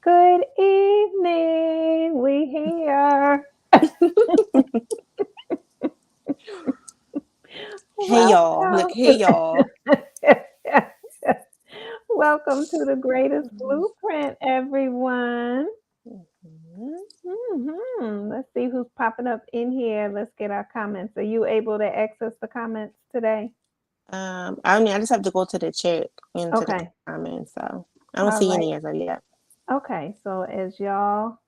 Good evening. We here. Hey y'all, look, Welcome. hey y'all. Welcome to the greatest blueprint, everyone. Mhm. Let's see who's popping up in here. Let's get our comments. Are you able to access the comments today? I just have to go to the chat into the Okay. comments, so I don't All see right. any as of yet. Okay. So as y'all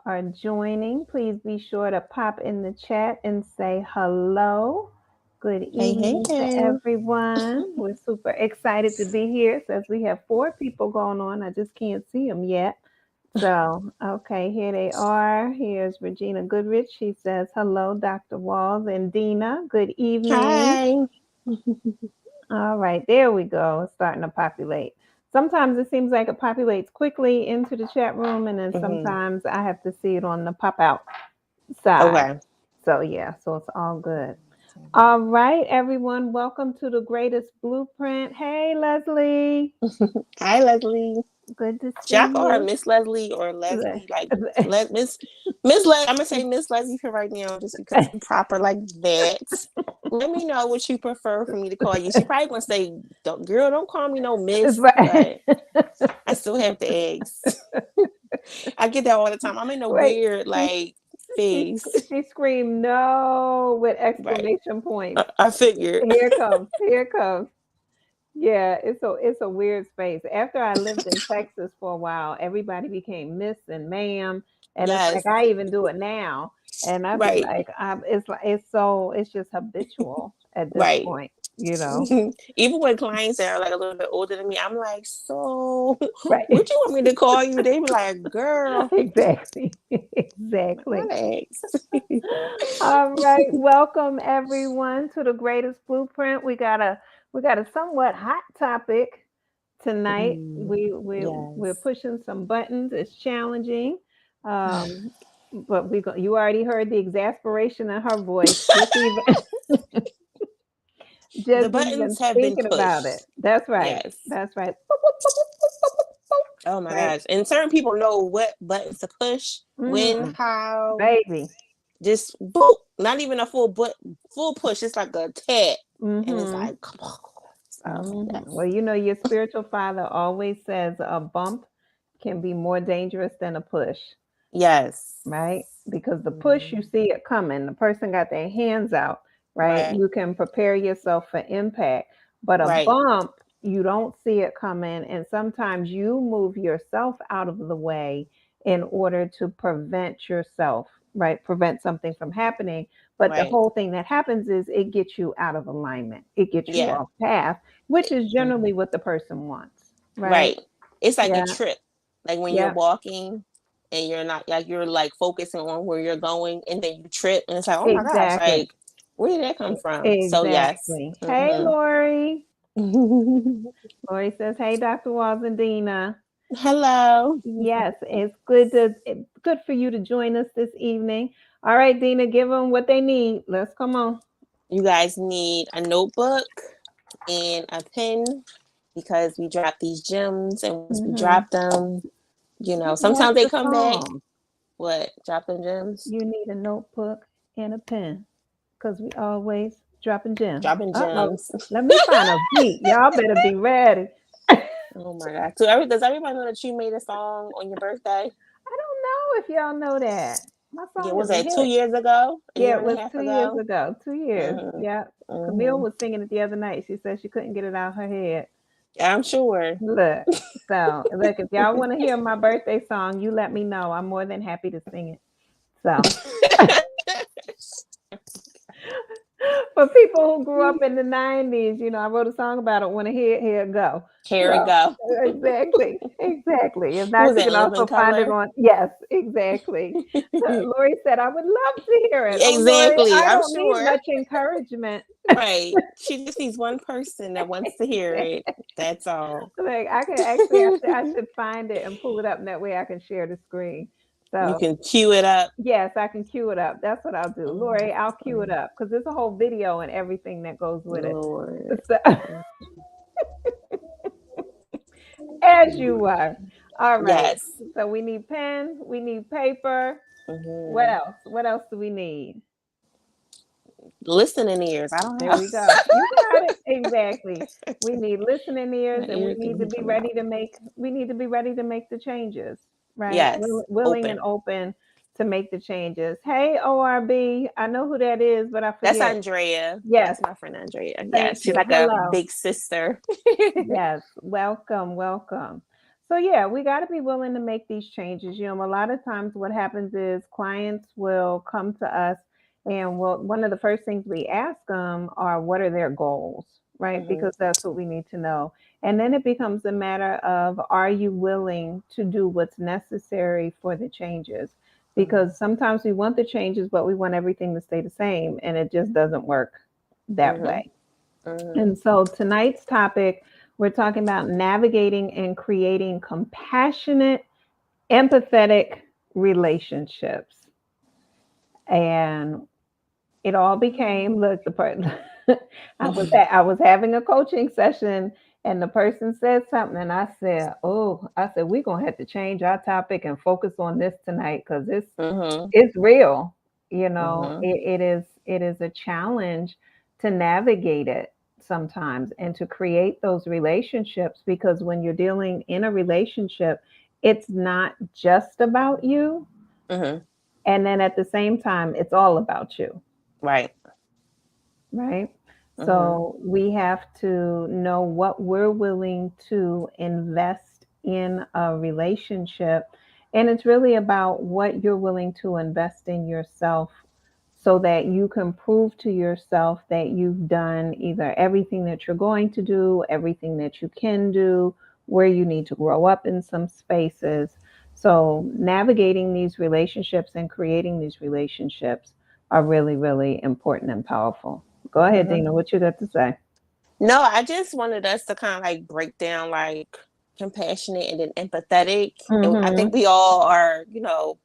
are joining, please be sure to pop in the chat and say hello. Good Hey, hey, evening to hey. everyone. We're super excited to be here. Says we have four people going on. I just can't see them yet. So, okay, here they are. Here's Regina Goodrich. She says, hello, Dr. Walls and Deana. Good evening. Hi. All right, there we go. It's starting to populate. Sometimes it seems like it populates quickly into the chat room, and then hmm sometimes I have to see it on the pop out side. Okay. So, yeah, so it's all good. All right, everyone, welcome to the greatest blueprint. Hey, Leslie. Hi, Leslie. Good to Should I see call her you. Miss Leslie or Leslie? Like let Miss I'm gonna say Miss Leslie for right now, just because I'm proper like that. Let me know what you prefer for me to call you. She probably gonna say, "Girl, don't call me no Miss," Right. but I still have to ask. I get that all the time. I'm in a Wait, weird she like phase. she screamed no with Right. exclamation points. I figured. Here it comes. Here it comes. Yeah, it's a weird space. After I lived in Texas for a while, everybody became Miss and Ma'am, and it's like Yes. I even do it now, and I'd be Right. like, it's like it's just habitual at this Right. point, you know. Even with clients that are like a little bit older than me, I'm like, so Right. what you want me to call you? They be like, girl, Exactly. my Exactly. ex. All right, welcome everyone to the greatest blueprint. We got a somewhat hot topic tonight. We're Yes. pushing some buttons. It's challenging, um, but you already heard the exasperation in her voice. The Just even buttons have been thinking about it. pushed. That's right. Yes. That's right. Oh my Right. gosh. And certain people know what buttons to push, when, Mm, how, baby. just boop. Not even a full push. It's like a tap. And it's Mm-hmm. like, come on. So Well, yes. your spiritual father always says a bump can be more dangerous than a push, Yes. right? Because the push, you Mhm. see it coming. The person got their hands out, right? Right. You can prepare yourself for impact. But a Right. bump, you don't see it coming. And sometimes you move yourself out of the way in order to prevent yourself, right? Prevent something from happening. But the Right. whole thing that happens is it gets you out of alignment, it gets you Yeah. off path, which is generally Mhm. what the person wants, right? Right. It's like a Yeah. trip. Like when you're Yeah. walking and you're not like you're like focusing on where you're going and then you trip and it's like, oh my gosh, Exactly. like where did that come from? So yes. Exactly. Hey, hmm Lori. Lori says, "Hey, Dr. Walls and Deana. Hello. Yes, it's good for you to join us this evening. All right, Deana, give them what they need. Let's come on. You guys need a notebook and a pen because we drop these gems and once we Hmm. drop them, That's sometimes they the come back. song. What? Drop them gems? You need a notebook and a pen because we always dropping gems. Dropping Uh-oh. gems. Let me find a beat. Y'all better be ready. Oh my god. So does everybody know that you made a song on your birthday? I don't know if y'all know that. My Yeah, song was is a that two hit. years ago? A Yeah, year it and a was half 2 years ago? ago. 2 years. hmm Yeah. Camille hmm was singing it the other night. She said she couldn't get it out her head. I'm sure. Look, look, if y'all want to hear my birthday song, you let me know. I'm more than happy to sing it. So for people who grew up in the 90s, I wrote a song about it. Want to hear it? Here it go. Here we So go. exactly, exactly. If What not, was you that? can Living also find it Color? on. Yes, exactly. Lori said, "I would love to hear it." Oh, Lori, Exactly. I I'm don't need sure. much encouragement. Right. She just needs one person that wants to hear it. That's all. Like I can actually, I should find it and pull it up, and that way I can share the screen. You So can cue it up. yes, I can cue it up. That's what I'll do, Lori. I'll cue it Mhm. up because there's a whole video and everything that goes with it. Lord. So, as you are. All right. Yes. So we need pen, we need paper. What Mm-hmm. else? What else do we need? Listening ears. I don't There know. we go. You got it. Exactly. We need listening ears, My and we ears need to can be come ready out. to make the changes, right? Yes. Willing and Open. open to make the changes. Hey, ORB, I know who that is, but I That's forget. Andrea. Yes, That's my friend Andrea. thank Yes. She's you. like a Hello. big sister. Yes, welcome, welcome. So yeah, we got to be willing to make these changes. A lot of times what happens is clients will come to us and one of the first things we ask them are what are their goals, right? Mm-hmm. Because that's what we need to know. And then it becomes a matter of are you willing to do what's necessary for the changes? Mm-hmm. Because sometimes we want the changes, but we want everything to stay the same, and it just doesn't work that Mm-hmm. way. Mm-hmm. And so tonight's topic, we're talking about navigating and creating compassionate, empathetic relationships. And it all became look the person I was having a coaching session and the person said something and I said we're gonna have to change our topic and focus on this tonight because Mm-hmm. it's real. Mm-hmm. It is a challenge to navigate it sometimes and to create those relationships because when you're dealing in a relationship, it's not just about you. Mm-hmm. And then at the same time, it's all about you, Right. right? Mm-hmm. So we have to know what we're willing to invest in a relationship. And it's really about what you're willing to invest in yourself so that you can prove to yourself that you've done either everything that you're going to do, everything that you can do, where you need to grow up in some spaces. So, navigating these relationships and creating these relationships are really, really important and powerful. Go ahead, Mm-hmm. Dina. What you got to say? No, I just wanted us to kind of like break down like compassionate and then empathetic. And I Mm-hmm. think we all are,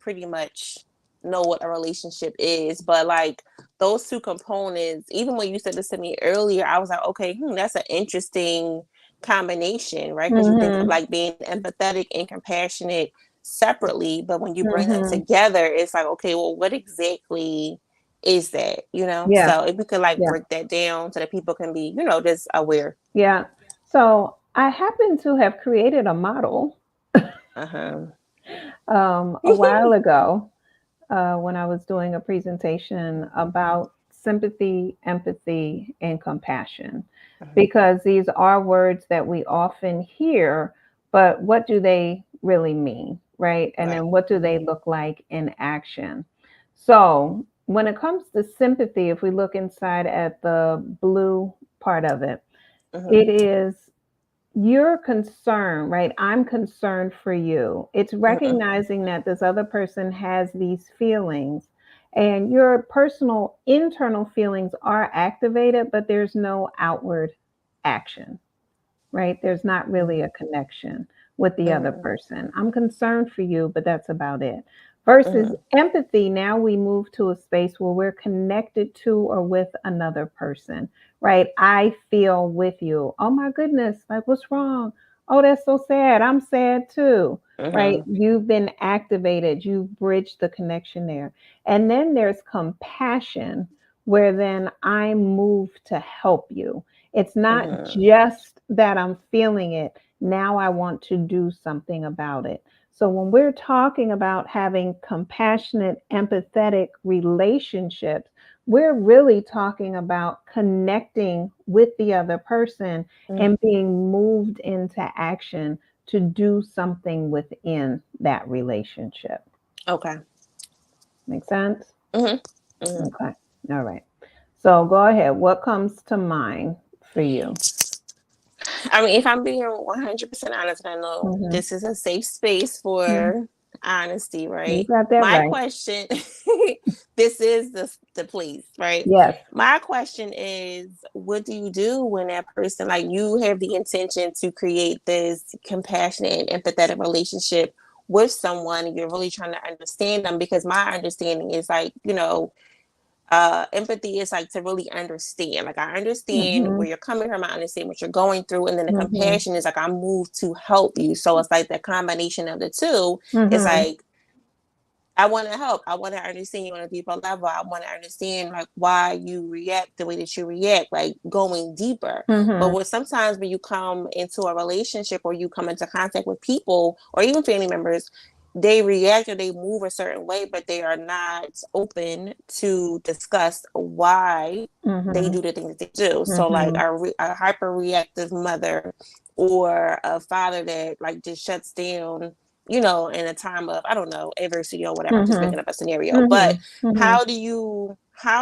pretty much know what a relationship is. But like those two components, even when you said this to me earlier, I was like, okay, that's an interesting combination, right? Because you think of Mm-hmm. like being empathetic and compassionate separately, but when you bring them Mm-hmm. together, it's like, okay, well, what exactly is that? Yeah. So if we could like Yeah. break that down so that people can be, just aware. Yeah. So I happen to have created a model Uh-huh. a while ago when I was doing a presentation about sympathy, empathy, and compassion, Uh-huh. because these are words that we often hear, but what do they really mean, right? And Right. then what do they look like in action? So, when it comes to sympathy, if we look inside at the blue part of it, Uh-huh. it is you're concerned, right? I'm concerned for you. It's Uh-huh. recognizing that this other person has these feelings and your personal internal feelings are activated, but there's no outward action, right? There's not really a connection with the other Uh-huh. person. I'm concerned for you, but that's about it. Versus Uh-huh. empathy, now we move to a space where we're connected to or with another person, right? I feel with you. Oh my goodness, like what's wrong? Oh, that's so sad. I'm sad too, right? Uh-huh. You've been activated, you've bridged the connection there. And then there's compassion, where then I'm moved to help you. It's not Uh-huh. just that I'm feeling it. Now I want to do something about it. So when we're talking about having compassionate, empathetic relationships, we're really talking about connecting with the other person Uh-huh. and being moved into action to do something within that relationship. Okay. Make sense? Uh-huh. Uh-huh. Okay. All right. So go ahead. What comes to mind for you? I mean, if I'm being 100% honest, I know Hmm. this is a safe space for honesty, You right? got that My right. question, this is the place, right? Yes. My question is, what do you do when that person, like you have the intention to create this compassionate and empathetic relationship with someone and you're really trying to understand them? Because my understanding is like, Empathy is like to really understand. Like, I understand Mhm. where you're coming from. I understand what you're going through. And then the Mhm. compassion is like, I move to help you. So it's like the combination of the two. It's Mhm. like, I want to help. I want to understand you on a deeper level. I want to understand like why you react the way that you react, like going deeper. But Mhm. what sometimes when you come into a relationship or you come into contact with people or even family members, they react or they move a certain way, but they are not open to discuss why they Mhm. do the things that they do. So like Mhm. a hyper reactive mother or a father that like just shuts down, you know, in a time of, I don't know, adversity or whatever. I'm just Mhm. making up a scenario. But Mhm. Mhm. how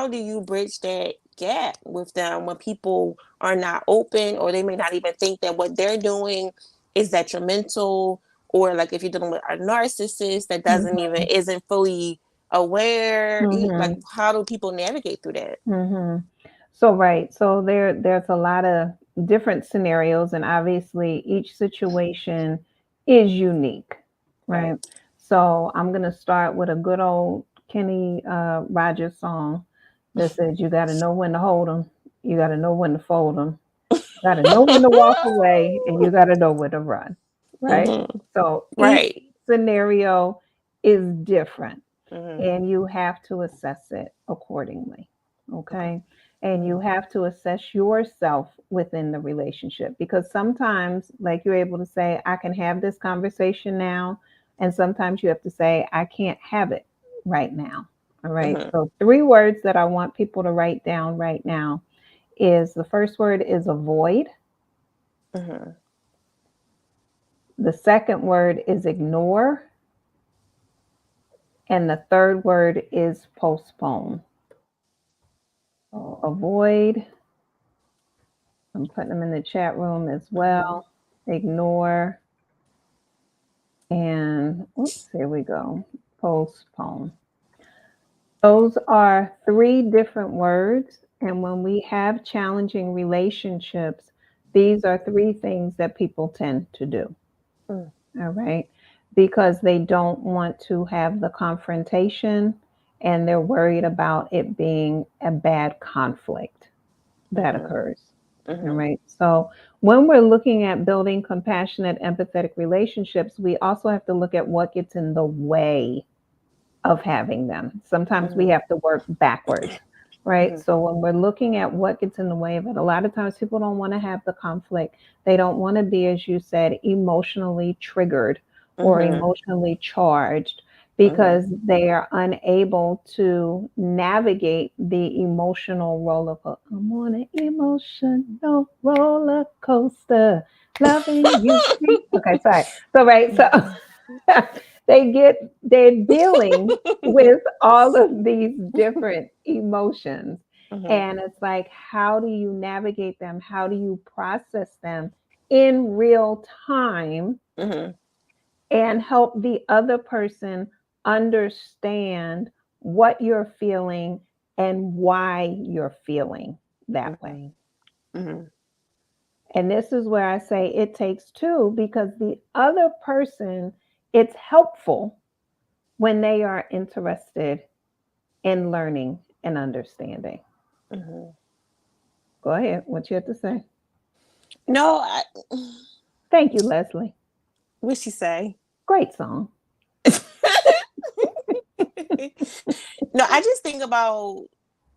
do you bridge that gap with them when people are not open, or they may not even think that what they're doing is detrimental, or like if you're dealing with a narcissist that doesn't even isn't fully aware, like Mhm. how do people navigate through that? Mhm. So right. So there's a lot of different scenarios, and obviously each situation is unique, Right. right? So I'm gonna start with a good old Kenny Rogers song that says, "You got to know when to hold them, you got to know when to fold them, you got to know when to walk away, and you got to know when to run." Right. Mm-hmm. So each Right. scenario is different, Mm-hmm. and you have to assess it accordingly. Okay. Okay. And Mm-hmm. you have to assess yourself within the relationship, because sometimes, like, you're able to say, I can have this conversation now. And sometimes you have to say, I can't have it right now. All right. Mm-hmm. So, three words that I want people to write down right now is the first word is avoid, Mm-hmm. the second word is ignore, and the third word is postpone. So, avoid, I'm putting them in the chat room as Mm-hmm. well. Ignore, and oops, here we go. Postpone. Those are three different words. And when we have challenging relationships, these are three things that people tend to do. Mm-hmm. All right. Because they don't want to have the confrontation, and they're worried about it being a bad conflict that Mm-hmm. occurs. All Mm-hmm. right. So when we're looking at building compassionate, empathetic relationships, we also have to look at what gets in the way of having them. Sometimes we Mm-hmm. have to work backwards, right? Mm-hmm. So when we're looking at what gets in the way of it, a lot of times people don't want to have the conflict. They don't want to be, as you said, emotionally triggered or Mm-hmm. emotionally charged, Mm-hmm. because they are unable to navigate the emotional roller coaster. I'm on an emotional roller coaster, loving you. Okay, sorry. So right, so they're dealing with all of these different emotions, Mm-hmm. and it's like, how do you navigate them, how do you process them in real time, Mm-hmm. and help the other person understand what you're feeling and why you're feeling that way. Mm-hmm. Mm-hmm. And this is where I say it takes two, because the other person, it's helpful when they are interested in learning and understanding. Mm-hmm. Go ahead. What you have to say? No, Thank you, Leslie. what she say? Great song. No, I just think about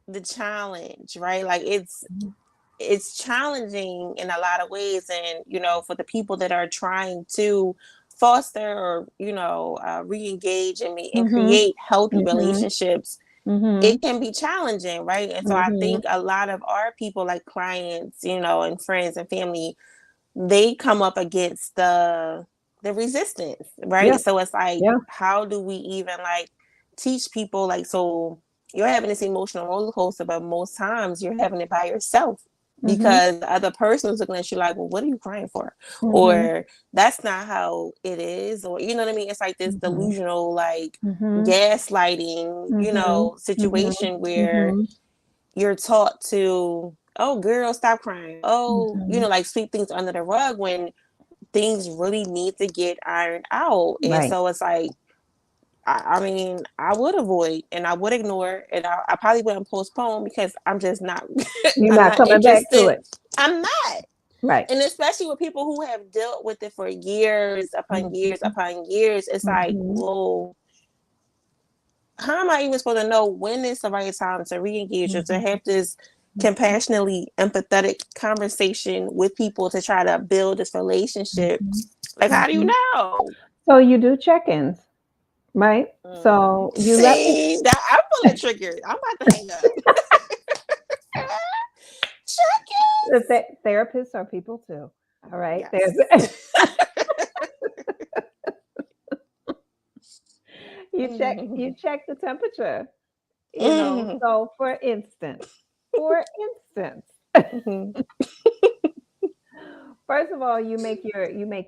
the challenge, right? Like it's challenging in a lot of ways, and for the people that are trying to foster or re-engage and Mm-hmm. create healthy Mm-hmm. relationships, Mm-hmm. it can be challenging, right? And so I Mm-hmm. think a lot of our people, like clients, and friends and family, they come up against the resistance, right? Yeah. So it's like, Yeah. how do we even like teach people, like, so you're having this emotional roller coaster, but most times you're having it by yourself Mm-hmm. because the other person is looking at you like, well, what are you crying for? Mm-hmm. Or that's not how it is, or you know what I mean? It's like this Mm-hmm. delusional, like Mm-hmm. gaslighting, Mm-hmm. situation where Mm-hmm. you're taught to, oh girl, stop crying, oh, Mm-hmm. like sweep things under the rug when things really need to get ironed out. And Right. so it's like, I mean, I would avoid and I would ignore and I probably wouldn't postpone because I'm just not, You're I'm not not coming back to interested. it. I'm not. Right. And especially with people who have dealt with it for years upon years Mm-hmm. upon years, it's like, Mm-hmm. whoa, how am I even supposed to know when is the right time to re-engage or to have this compassionately empathetic conversation with people to try to build this relationship? Mm-hmm. Like, how do you Mm-hmm. know? So you do check-ins, right? So you let people. See, that I'm feeling triggered. I'm about to hang up. Check-ins. Therapists are people too. All right. Yes. There's you check the temperature. Mm. So for instance, Mhm. first of all, you make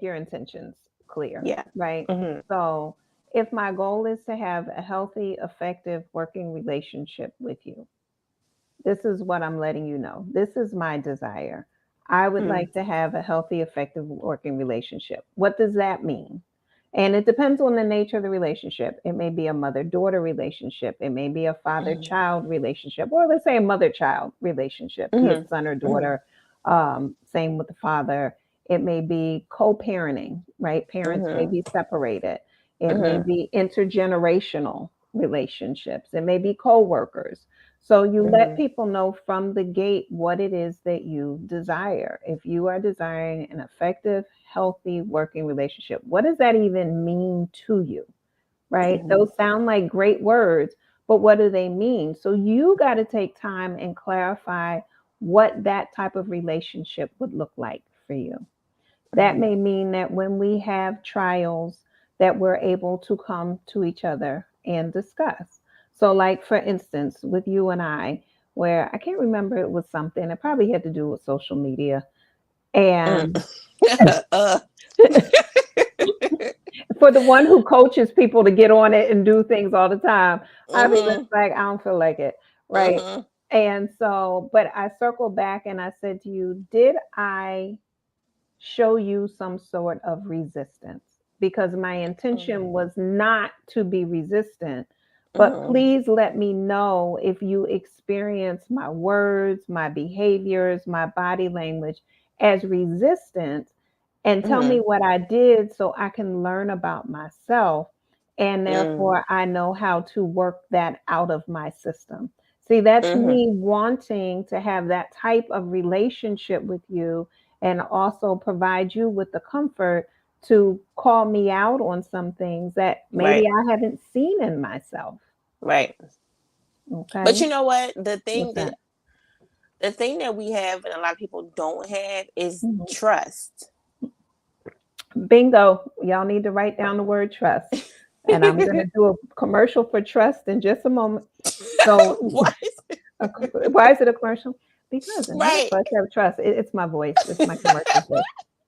your intentions clear, Yeah. right? Mhm. So if my goal is to have a healthy, effective working relationship with you, this is what I'm letting you know. This is my desire. I would Mhm. like to have a healthy, effective working relationship. What does that mean? And it depends on the nature of the relationship. It may be a mother daughter relationship, it may be a father child relationship, or let's say a mother child relationship, be it Mhm. son or Mhm. daughter. Same with the father. It may be co parenting, right? Parents may Mhm. be separated. It may Mhm. be intergenerational relationships. It may be co workers. So you let Mhm. people know from the gate what it is that you desire. If you are desiring an effective, healthy working relationship, what does that even mean to you? Right? Mhm. Those sound like great words, but what do they mean? So you got to take time and clarify what that type of relationship would look like for you. That Mhm. may mean that when we have trials, that we're able to come to each other and discuss. So, like for instance, with you and I, where I can't remember, it was something, it probably had to do with social media. Mm. And uh. for the one who coaches people to get on it and do things all the time, I be just Mhm. like, I don't feel like it. Right. Mhm. And so, but I circled back and I said to you, did I show you some sort of resistance? Because my intention was not to be resistant, but Mhm. please let me know if you experience my words, my behaviors, my body language as resistance, and tell me Mhm. what I did so I can learn about myself, and Mhm. therefore I know how to work that out of my system. See, that's Mhm. me wanting to have that type of relationship with you and also provide you with the comfort to call me out on some things that maybe Right. I haven't seen in myself. Right. But Okay. you know what? What's that? The thing that we have and a lot of people don't have is Mhm. trust. Bingo. Y'all need to write down the word trust. And I'm going to do a commercial for trust in just a moment. So, What? why is it a commercial? Because in order Right. for us to have trust, it's my voice, it's my commercial voice.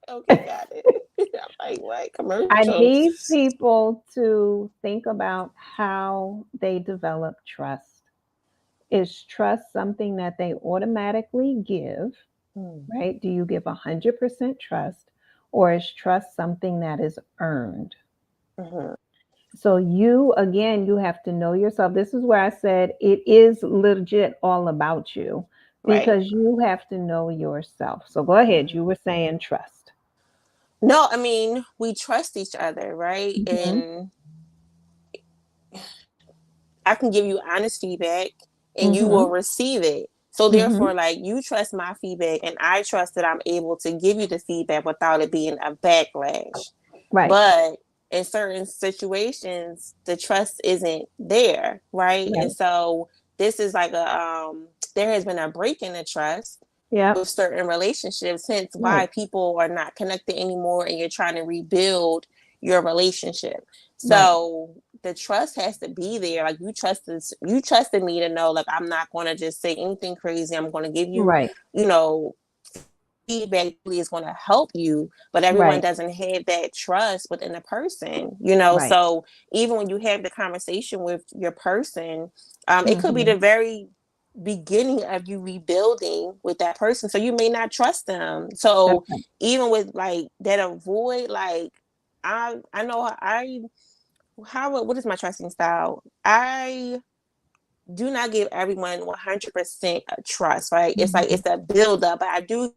Okay, got it. I'm like, what? I Commercials. need people to think about how they develop trust. Is trust something that they automatically give, Mm. right? Do you give 100% trust, or is trust something that is earned? Mhm. So, you again, you have to know yourself. This is where I said it is legit all about you Right. because you have to know yourself. So, go ahead. Mhm. You were saying trust. No, I mean, we trust each other, right? Hmm. And I can give you honest feedback and you will Hmm. receive it. So Hmm. therefore, like you trust my feedback and I trust that I'm able to give you the feedback without it being a backlash. Right. But in certain situations, the trust isn't there, right? And Right. so this is like a there has been a break in the trust Yep. with certain relationships, hence why Right. people are not connected anymore and you're trying to rebuild your relationship. Right. So the trust has to be there. Like you trusted me to know like I'm not gonna just say anything crazy. I'm gonna give you, Right. you know, feedback really is gonna help you, but everyone Right. doesn't have that trust within the person. Right. So even when you have the conversation with your person, it could be Hmm. the very beginning of you rebuilding with that person. So you may not trust them. That's So right. even with like that avoid, like I know I what is my trusting style? I do not give everyone 100% trust, right? It's like, it's a build up, but I do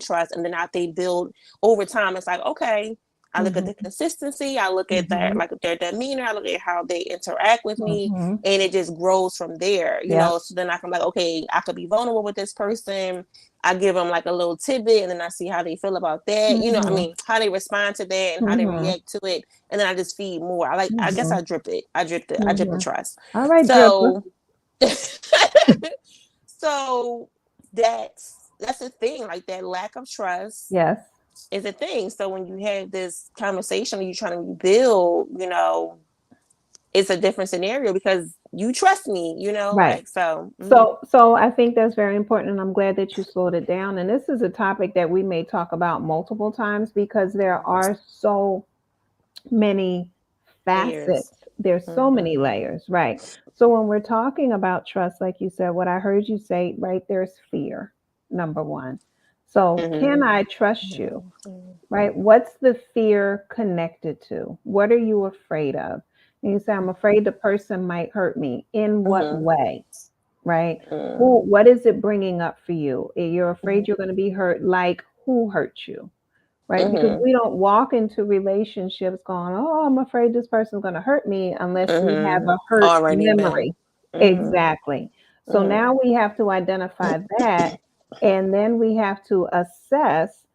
trust, and then after they build over time, it's like, okay, I look at the consistency, I look at their, like, their demeanor, I look at how they interact with me, and it just grows from there, you know. So then I can, like, okay, I could be vulnerable with this person. I give them like a little tidbit, and then I see how they feel about that, you know. I mean, how they respond to that and how they react to it, and then I just feed more. I guess I drip it. I drip the trust. All right, dripper. So so that's a thing, like that lack of trust is a thing. So when you have this conversation, you're trying to rebuild, you know, it's a different scenario because you trust me, you know, Right. like, so. So I think that's very important, and I'm glad that you slowed it down. And this is a topic that we may talk about multiple times because there are so many facets. There's so many layers, right? So when we're talking about trust, like you said, what I heard you say, right, there's fear, number one. So can I trust you? Right? What's the fear connected to? What are you afraid of? And you say, I'm afraid the person might hurt me. In what way? Right? What is it bringing up for you? You're afraid you're going to be hurt, like who hurt you? Right? Because we don't walk into relationships going, oh, I'm afraid this person's going to hurt me unless we have a hurt Already memory. Exactly. So now we have to identify that, and then we have to assess,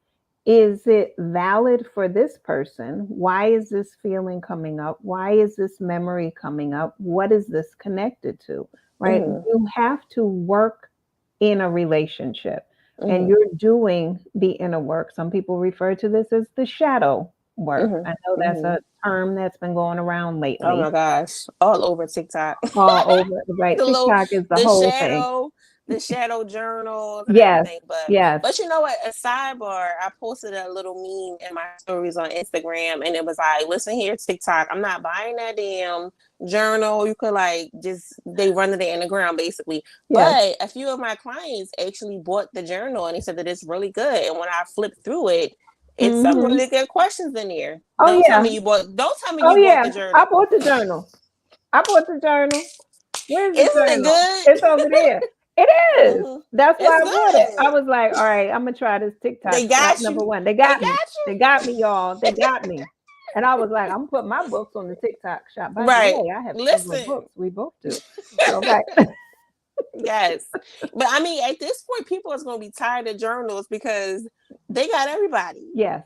is it valid for this person? Why is this feeling coming up? Why is this memory coming up? What is this connected to? Right? You have to work in a relationship, and you're doing the inner work. Some people refer to this as the shadow work. I know that's a term that's been going around Oh lately. my gosh, all over TikTok. All over, right? TikTok is the the whole thing. shadow, the shadow journals and Yes, everything. yes. But you know what? A sidebar, I posted a little meme in my stories on Instagram, and it was like, listen here, TikTok, I'm not buying that damn journal. You could like just, they run it in the ground basically. Yes. But a few of my clients actually bought the journal, and they said that it's really good. And when I flipped through it, it's some really good questions in there. Oh Don't tell yeah. me you bought. Don't tell me Oh you bought yeah. the journal. I bought the journal. I bought the journal. Where's the Isn't it journal? good? It's over there. It is. That's why It's I bought it. I good. was like, all right, I'm gonna try this TikTok They shop got number you. one. They They got me. got They you. got me, y'all. They got me. And I was like, I'm gonna put my books on the TikTok shop. By the Right. way, I have several Listen. books. We both do. Okay. Yes. But I mean, at this point, people are going to be tired of journals because they got everybody. Yes,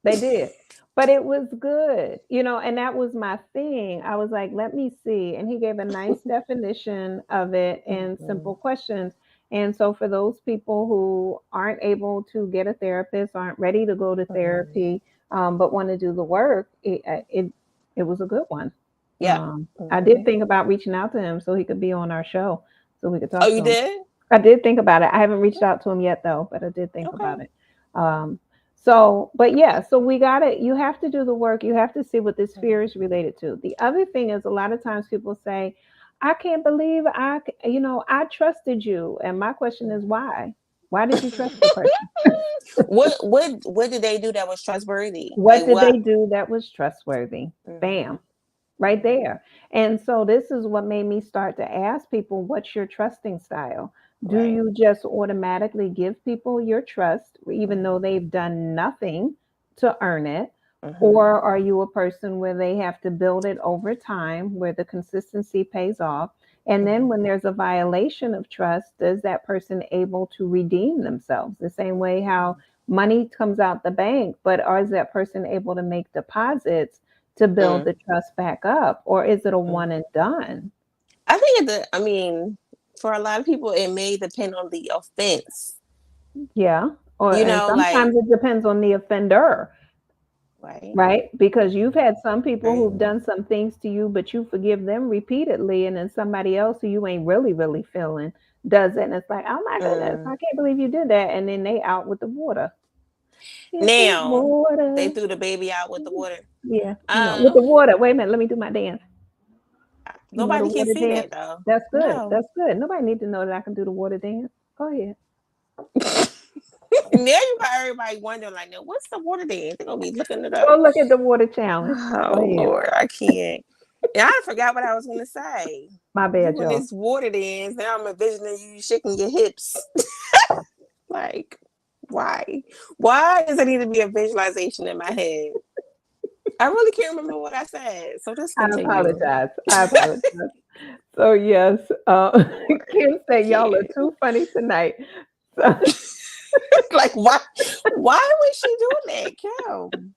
they did. But it was good, and that was my thing. I was like, let me see. And he gave a nice definition of it in simple questions. And so, for those people who aren't able to get a therapist, aren't ready to go to therapy, but want to do the work, it was a good one. Yeah. I did think about reaching out to him so he could be on our show so we could Oh, talk you to him. did? I did think about it. I haven't reached out to him yet though, but I did think Okay. about it. Um, but yeah, so you have to do the work. You have to see what this fear is related to. The other thing is, a lot of times people say, I can't believe I trusted you. And my question is, why? Why did you trust the person? What did they do that was trustworthy? What Like did they what? do that was trustworthy? Bam, right there. And so this is what made me start to ask people, what's your trusting style? Do Right. you just automatically give people your trust, even though they've done nothing to earn it? Or are you a person where they have to build it over time, where the consistency pays off? And then when there's a violation of trust, is that person able to redeem themselves? The same way how money comes out the bank, but is that person able to make deposits to build the trust back up, or is it a one and done? I think I mean, for a lot of people, it may depend on the offense. Yeah. You And know, like, sometimes it depends on the offender, right. right? Because you've had some people Right. who've done some things to you, but you forgive them repeatedly, and then somebody else who you ain't really feeling does it, and it's like, oh my goodness, I can't believe you did that, and then they out with the water. It's the Now they water. threw the baby out with the water. Yeah, with Um, the water. Wait a minute, let me do my dance. The Nobody can water see dance. that though. That's good. No. That's good. Nobody needs to know that I can do the water dance. Go ahead. Now you got everybody wondering, like, now what's the water dance? They're gonna be looking it up. Go look at the water challenge. Go Oh ahead. Lord, I can't. And I forgot what I was gonna say. My bad, Doing y'all. this water dance, now I'm envisioning you shaking your hips. Like, why? Why does it need to be a visualization in my head? I really can't remember what I said. So just I continue. apologize. I apologize. So yes, Lord, Kim I said y'all are can't. too funny tonight. So Like, why? Why was she doing that, Kim?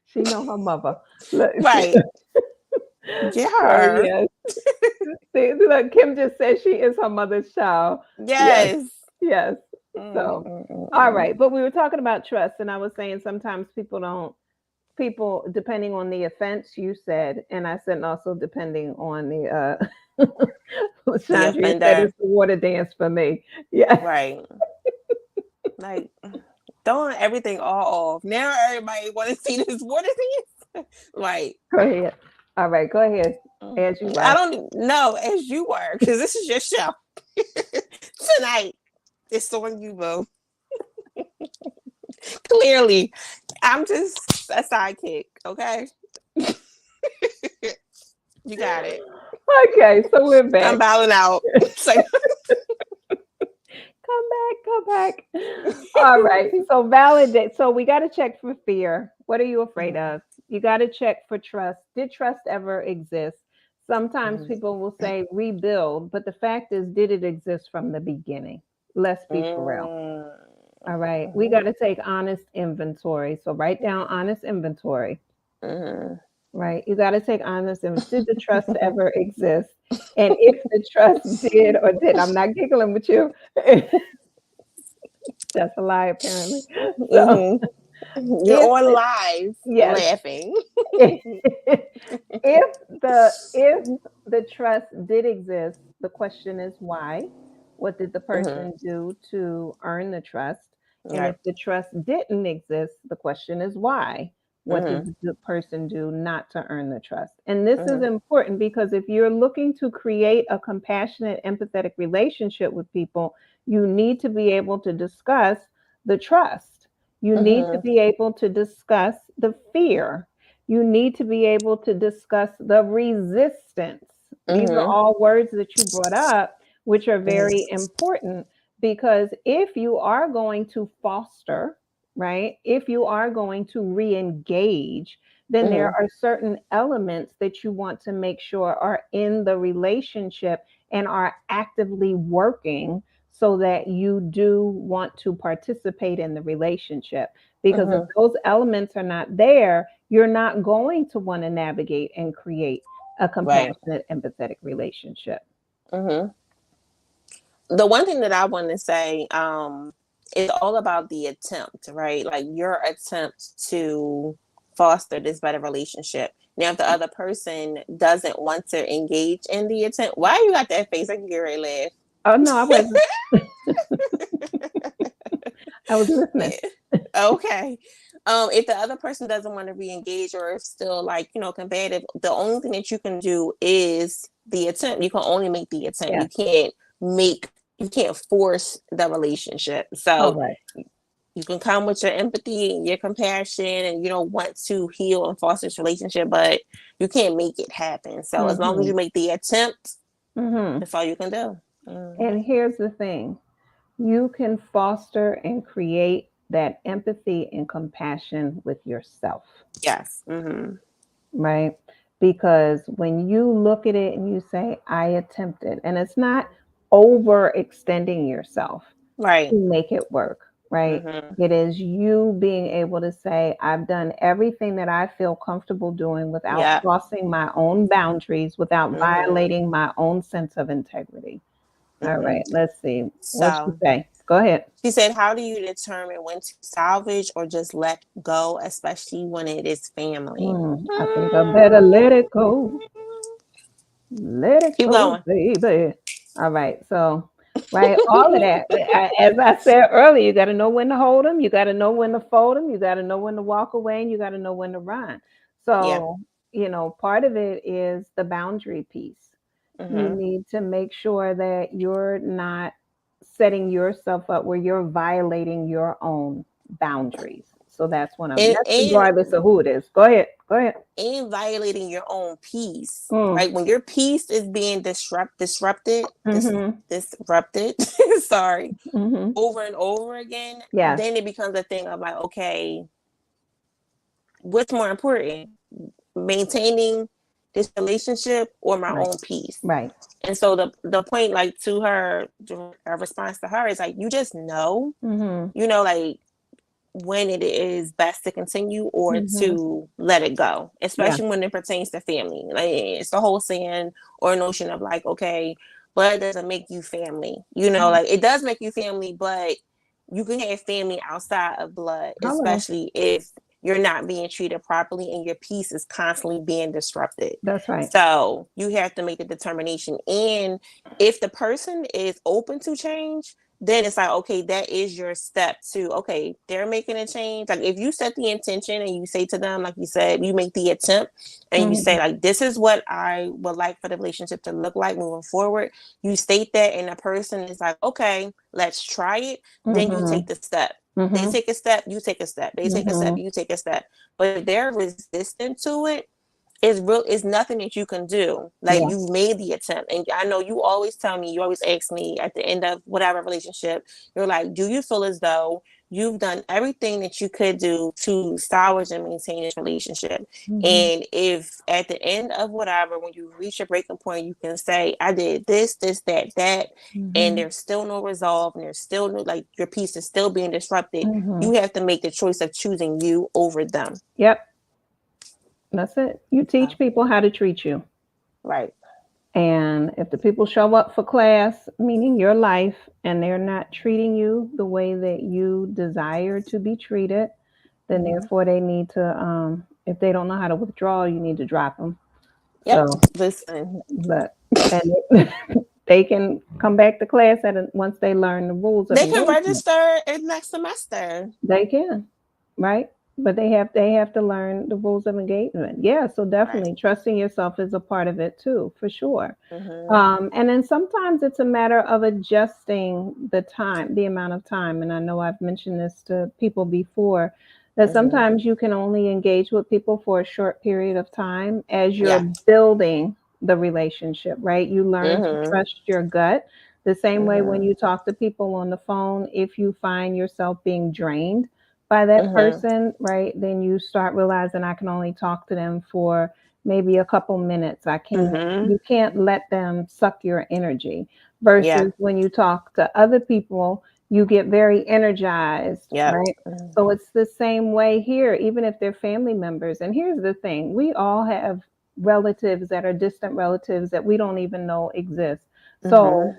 she know her mother. Look, Right. Get so her. yes. See, look, Kim just said she is her mother's child. Yes, Yes. yes. Mm, So, mm, mm, all mm. right. But we were talking about trust, and I was saying sometimes people, depending on the offense you said, and I said also depending on the, The Chandria said offender. it's the water dance for me. Yeah. Right. Like, throwing everything all off. Now everybody want to see this. What is he? Like, Go ahead. All right. Go ahead. As you I were. don't know as you were because this is your show tonight. It's on you, boo. Clearly, I'm just a sidekick. Okay, you got it. Okay. So we're I'm back. bowing out. So, Come back, come back. All right. So validate. So we got to check for fear. What are you afraid mhm, of? You got to check for trust. Did trust ever exist? Sometimes mhm, people will say rebuild, but the fact is, did it exist from the beginning? Let's be for real. mm, All right. We mhm, got to take honest inventory. So write down honest inventory. mhm. Right. You got to take honest inventory. Did the trust ever exist? And if the trust did or did, I'm not giggling with you. That's a lie, apparently. So, Mhm. You're if on the live yes, laughing. if the trust did exist, the question is why? What did the Mhm. person do to earn the trust? And Right. if the trust didn't exist, the question is why? What did Mhm. the person do not to earn the trust? And this is Mhm. important because if you're looking to create a compassionate, empathetic relationship with people, you need to be able to discuss the trust. You need to Mhm. be able to discuss the fear. You need to be able to discuss the resistance. These are Mhm. all words that you brought up, which are Mhm. very important because if you are going to foster, right, if you are going to re engage, then there Mhm. are certain elements that you want to make sure are in the relationship and are actively working so that you do want to participate in the relationship. Because if Mhm. those elements are not there, you're not going to want to navigate and create a Right. compassionate, empathetic relationship. Mhm. The one thing that I want to say is all about the attempt, right? Like your attempt to foster this better relationship. Now, if the other person doesn't want to engage in the attempt, why you got that face? I can get ready to Oh no, I wasn't. I was listening. laugh. Okay. If the other person doesn't want to re-engage or if still like, combative, the only thing that you can do is the attempt. You can only make the attempt. Yeah. You can't force the relationship. All So right. you can come with your empathy and your compassion and want to heal and foster this relationship, but you can't make it happen. So as long as Mm-hmm. you make the attempt, Mm-hmm. that's all you can do. And here's the thing: you can foster and create that empathy and compassion with yourself. Yes. Mm-hmm. Right? Because when you look at it and you say, I attempted, and it's not overextending yourself Right. to make it work, right? Mm-hmm. It is you being able to say, I've done everything that I feel comfortable doing without Yeah. crossing my own boundaries, without Mm-hmm. violating my own sense of integrity. All Mm-hmm. right, let's see. What you So say? Go ahead. she said, how do you determine when to salvage or just let go, especially when it is family? I think I better let it go. Let it Keep go, going. baby. All right. So, right, all of that. As I said earlier, you got to know when to hold them. You got to know when to fold them. You got to know when to walk away, and you got to know when to run. Yeah. So, part of it is the boundary piece. You Mm-hmm. need to make sure that you're not setting yourself up where you're violating your own boundaries. So that's one of them. and That's and regardless of who it is. Go ahead. Go ahead. and violating your own peace, Mm. right? When your peace is being Mm-hmm. disrupted, sorry, Mm-hmm. over and over again, Yes. then it becomes a thing of like, okay, what's more important, maintaining this relationship or my Right. own peace? Right. And so the point, like, to her, a response to her is like, you just know, Mm-hmm. like, when it is best to continue or Mm-hmm. to let it go, Yeah. especially when it pertains to family. Like, it's the whole saying or notion of like, okay, blood doesn't make you family. Like, it does make you family, but you can have family outside of blood, Hello. especially if you're not being treated properly and your peace is constantly being disrupted. That's right. So you have to make the determination. And if the person is open to change, then it's like, okay, that is your step to, okay, they're making a change. Like, if you set the intention and you say to them, like you said, you make the attempt and you say, Mm-hmm. like, this is what I would like for the relationship to look like moving forward. You state that, and the person is like, okay, let's try it. Then you take Mm-hmm. the step. They Mm-hmm. take a step, you take a step. They take a step, Mm-hmm. you take a step. But if they're resistant to it, it's nothing that you can do. Like, Yeah. you've made the attempt. And I know you always tell me, you always ask me at the end of whatever relationship, you're like, do you feel as though you've done everything that you could do to salvage and maintain this relationship? Mm-hmm. And if at the end of whatever, when you reach a breaking point, you can say, I did this, that, and Mm-hmm. there's still no resolve, and there's still no, like, your peace is still being disrupted, Mm-hmm. you have to make the choice of choosing you over them. Yep. That's it. You Oh, teach people how to treat you. right. And if the people show up for class, meaning your life, and they're not treating you the way that you desire to be treated, then Mm-hmm. therefore they need to, if they don't know how to withdraw, you need to drop them. Yep. So, Listen, but, and they can come back to class once they learn the rules of they can engagement. register in next semester. They can, right? But they have to learn the rules of engagement. Yeah, so Right. definitely trusting yourself is a part of it too, for sure. Mm-hmm. And then sometimes it's a matter of adjusting the amount of time. And I know I've mentioned this to people before, that Mm-hmm. sometimes you can only engage with people for a short period of time as you're Yeah. building the relationship, right? You learn to Mm-hmm. trust your gut. The same way when Mm-hmm. you talk to people on the phone, if you find yourself being drained by that Mm-hmm. person, right, then you start realizing I can only talk to them for maybe a couple minutes. Mm-hmm. You can't let them suck your energy. Yeah. Versus when you talk to other people, you get very energized, Yep. right? Mm-hmm. So it's the same way here, even if they're family members. And here's the thing, we all have relatives that are distant relatives that we don't even know exist. So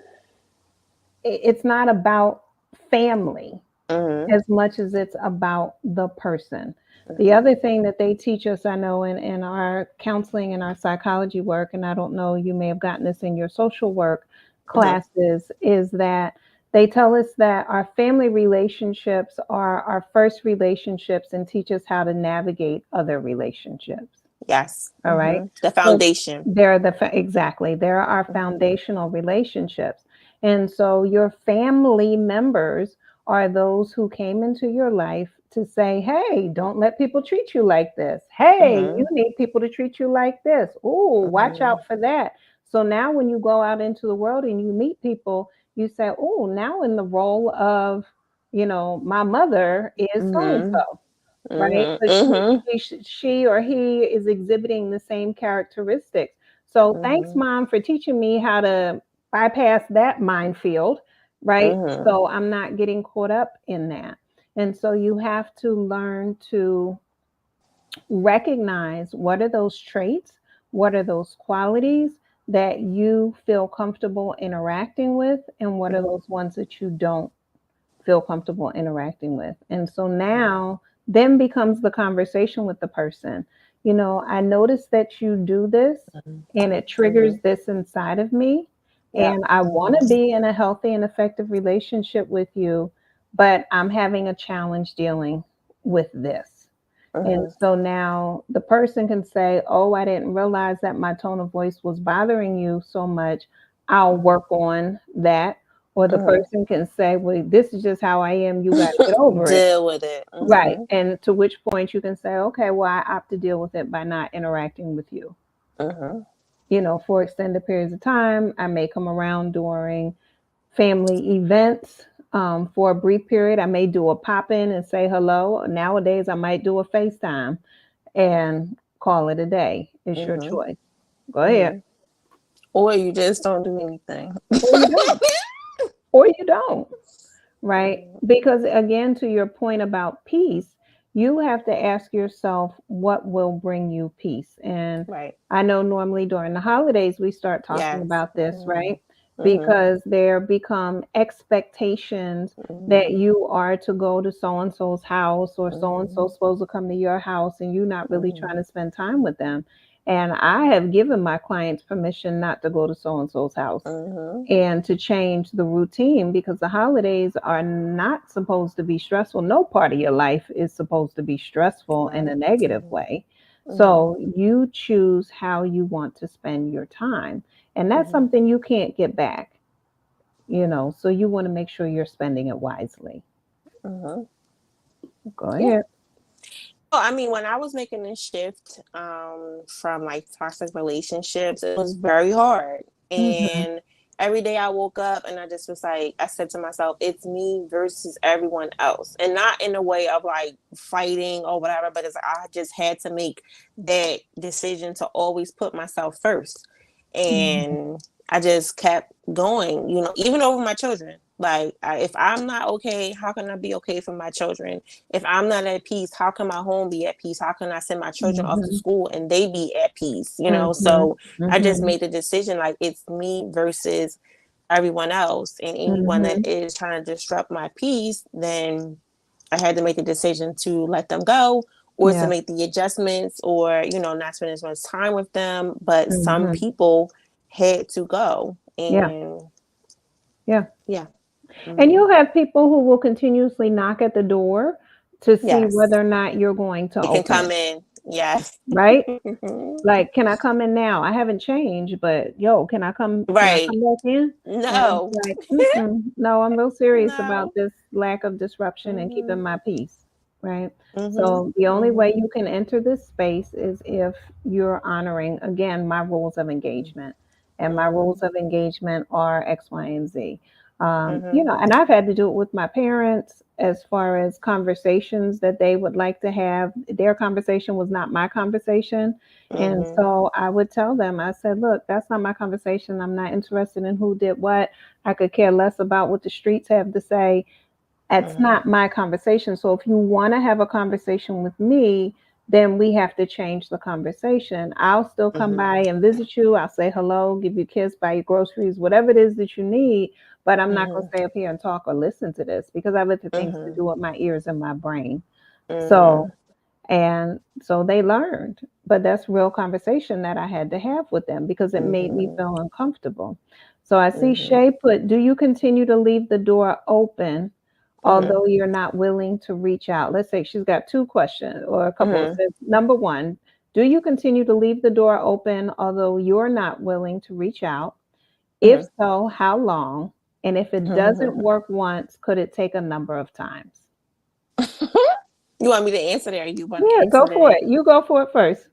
it's not about family Mm-hmm. as much as it's about the person. The Mm-hmm. other thing that they teach us, I know, in our counseling and our psychology work, and I don't know, you may have gotten this in your social work Mm-hmm. classes, is that they tell us that our family relationships are our first relationships and teach us how to navigate other relationships. Yes. All right. Mm-hmm. The So foundation. exactly, there are Mm-hmm. foundational relationships. And so your family members are those who came into your life to say, hey, don't let people treat you like this. Hey, Mm-hmm. you need people to treat you like this. Oh, watch Mm-hmm. out for that. So now when you go out into the world and you meet people, you say, oh, now in the role of, my mother is so and Mm-hmm. so, right? Mm-hmm. So Mm-hmm. she or he is exhibiting the same characteristics. So thanks, Mm-hmm. mom, for teaching me how to bypass that minefield, right? Mm-hmm. So I'm not getting caught up in that. And so you have to learn to recognize what are those traits, what are those qualities that you feel comfortable interacting with, and what are those ones that you don't feel comfortable interacting with. And so now then becomes the conversation with the person. I notice that you do this and it Mm-hmm. triggers this inside of me. Yep. And I want to Mm-hmm. be in a healthy and effective relationship with you, but I'm having a challenge dealing with this. And Mm-hmm. so now the person can say, oh, I didn't realize that my tone of voice was bothering you so much. I'll Mm-hmm. work on that. or the person can say, well, this is just how I am, you got to get over it. Deal with it. Right. And to which point you can say, okay, well, I opt to deal with it by not interacting with you. For extended periods of time. I may come around during family events for a brief period. I may do a pop in and say hello. Nowadays, I might do a FaceTime and call it a day. It's your choice. Go ahead. Or you just don't do anything. Or you don't. Or you don't. Right? Because again, to your point about peace, you have to ask yourself what will bring you peace. And I know normally during the holidays we start talking about this, right? Because there become expectations that you are to go to so and so's house, or so and so supposed to come to your house, and you're not really trying to spend time with them. And I have given my clients permission not to go to so and so's house and to change the routine, because the holidays are not supposed to be stressful. No part of your life is supposed to be stressful in a negative way. So you choose how you want to spend your time. And that's something you can't get back, so you want to make sure you're spending it wisely. Go ahead. Well, I mean, when I was making this shift from like toxic relationships, it was very hard. Mm-hmm. And every day I woke up and I just was like, I said to myself, it's me versus everyone else. And not in a way of like fighting or whatever, but it's, I just had to make that decision to always put myself first. Mm-hmm. And I just kept going, even over my children. Like, if I'm not okay, how can I be okay for my children? If I'm not at peace, how can my home be at peace? How can I send my children off to Mm-hmm. school and they be at peace? Mm-hmm. So I just Mm-hmm. made the decision, like, it's me versus everyone else. And anyone that Mm-hmm. is trying to disrupt my peace, then I had to make a decision to let them go, or to Yeah. make the adjustments, or, not spend as much time with them. But some Mm-hmm. people had to go. Yeah. And Yeah. yeah. And you'll have people who will continuously knock at the door to see Yes. whether or not you're going to It can open come it, in. Yes. right? Like, can I come in now? I haven't changed, but yo, can I Right. come back in? And I'm No. like, no, I'm real serious about No. this lack of disruption and keeping Mhm. my peace, right? Mhm. So the only way Mhm. you can enter this space is if you're honoring, again, my rules of engagement. And my rules Mhm. of engagement are X, Y, and Z. Mhm. And I've had to do it with my parents as far as conversations that they would like to have. Their conversation was not my conversation. And Mhm. so I would tell them, I said, look, that's not my conversation. I'm not interested in who did what. I could care less about what the streets have to say. That's Mhm. not my conversation. So if you want to have a conversation with me, then we have to change the conversation. I'll still come Mhm. by and visit you. I'll say hello, give you a kiss, buy you groceries, whatever it is that you need. But I'm not going to Mhm. stay up here and talk or listen to this, because I have other things to Mhm. do with my ears and my brain. So Mhm. and so they learned, but that's real conversation that I had to have with them because it made me Mhm. feel uncomfortable. So I see Mhm. Shay put, do you continue to leave the door open Mhm. although you're not willing to reach out? Let's say she's got two questions or a couple. It Mhm. says, number one, do you continue to leave the door open although you're not willing to reach out? If Mhm. so, how long? And if it doesn't Mhm. work once, could it take a number of times? You want me to answer that, or you want to Yeah, answer go for that? it. You go for it first.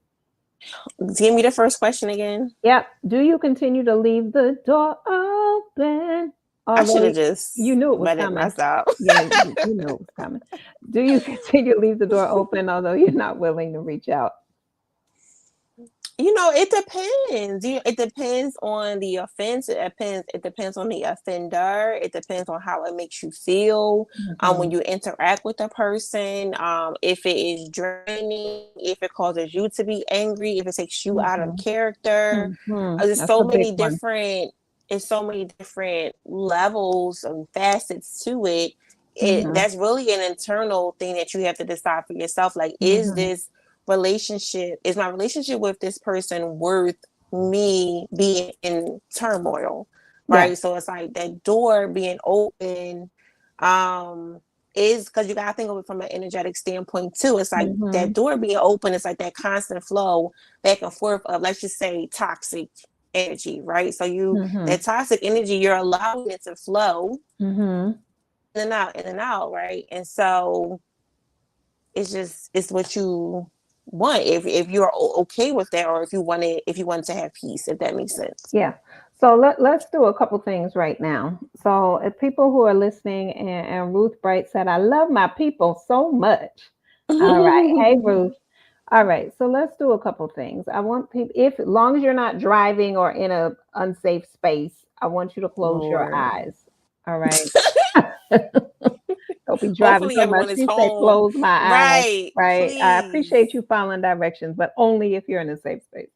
Give me the first question again. Yep. Do you continue to leave the door open? I should Although have you just knew it was read it coming. myself. Yeah, you knew it was coming. Do you continue to leave the door open although you're not willing to reach out? It depends. It depends on the offense. It depends on the offender. It depends on how it makes you feel when Mhm. you interact with a person. If it is draining, if it causes you to be angry, if it takes you out of Mhm. character. Mhm. There's That's so a big many one. different. It's so many different levels and facets to it. Mhm. That's really an internal thing that you have to decide for yourself. Like, Mhm. is my relationship with this person worth me being in turmoil, Yeah. right? So it's like that door being open, um is because you gotta think of it from an energetic standpoint too. It's like that Mhm. door being open is like that constant flow back and forth of, let's just say, toxic energy, right? So you Mm-hmm. that toxic energy, you're allowing it to flow Mm-hmm. in and out, right? And so it's what you want if you're okay with that, or if you want to have peace, if that makes sense. Yeah. So let's do a couple things right now. So if people who are listening, and Ruth Bright said, I love my people so much. All right. Hey, Ruth. All right. So let's do a couple things. I want people, if as long as you're not driving or in a unsafe space, I want you to close your Lord. eyes. All right. Don't be driving Hopefully so much. everyone is She said, home. close my eyes. Right. Right. I Please. appreciate you following directions, but only if you're in a safe space.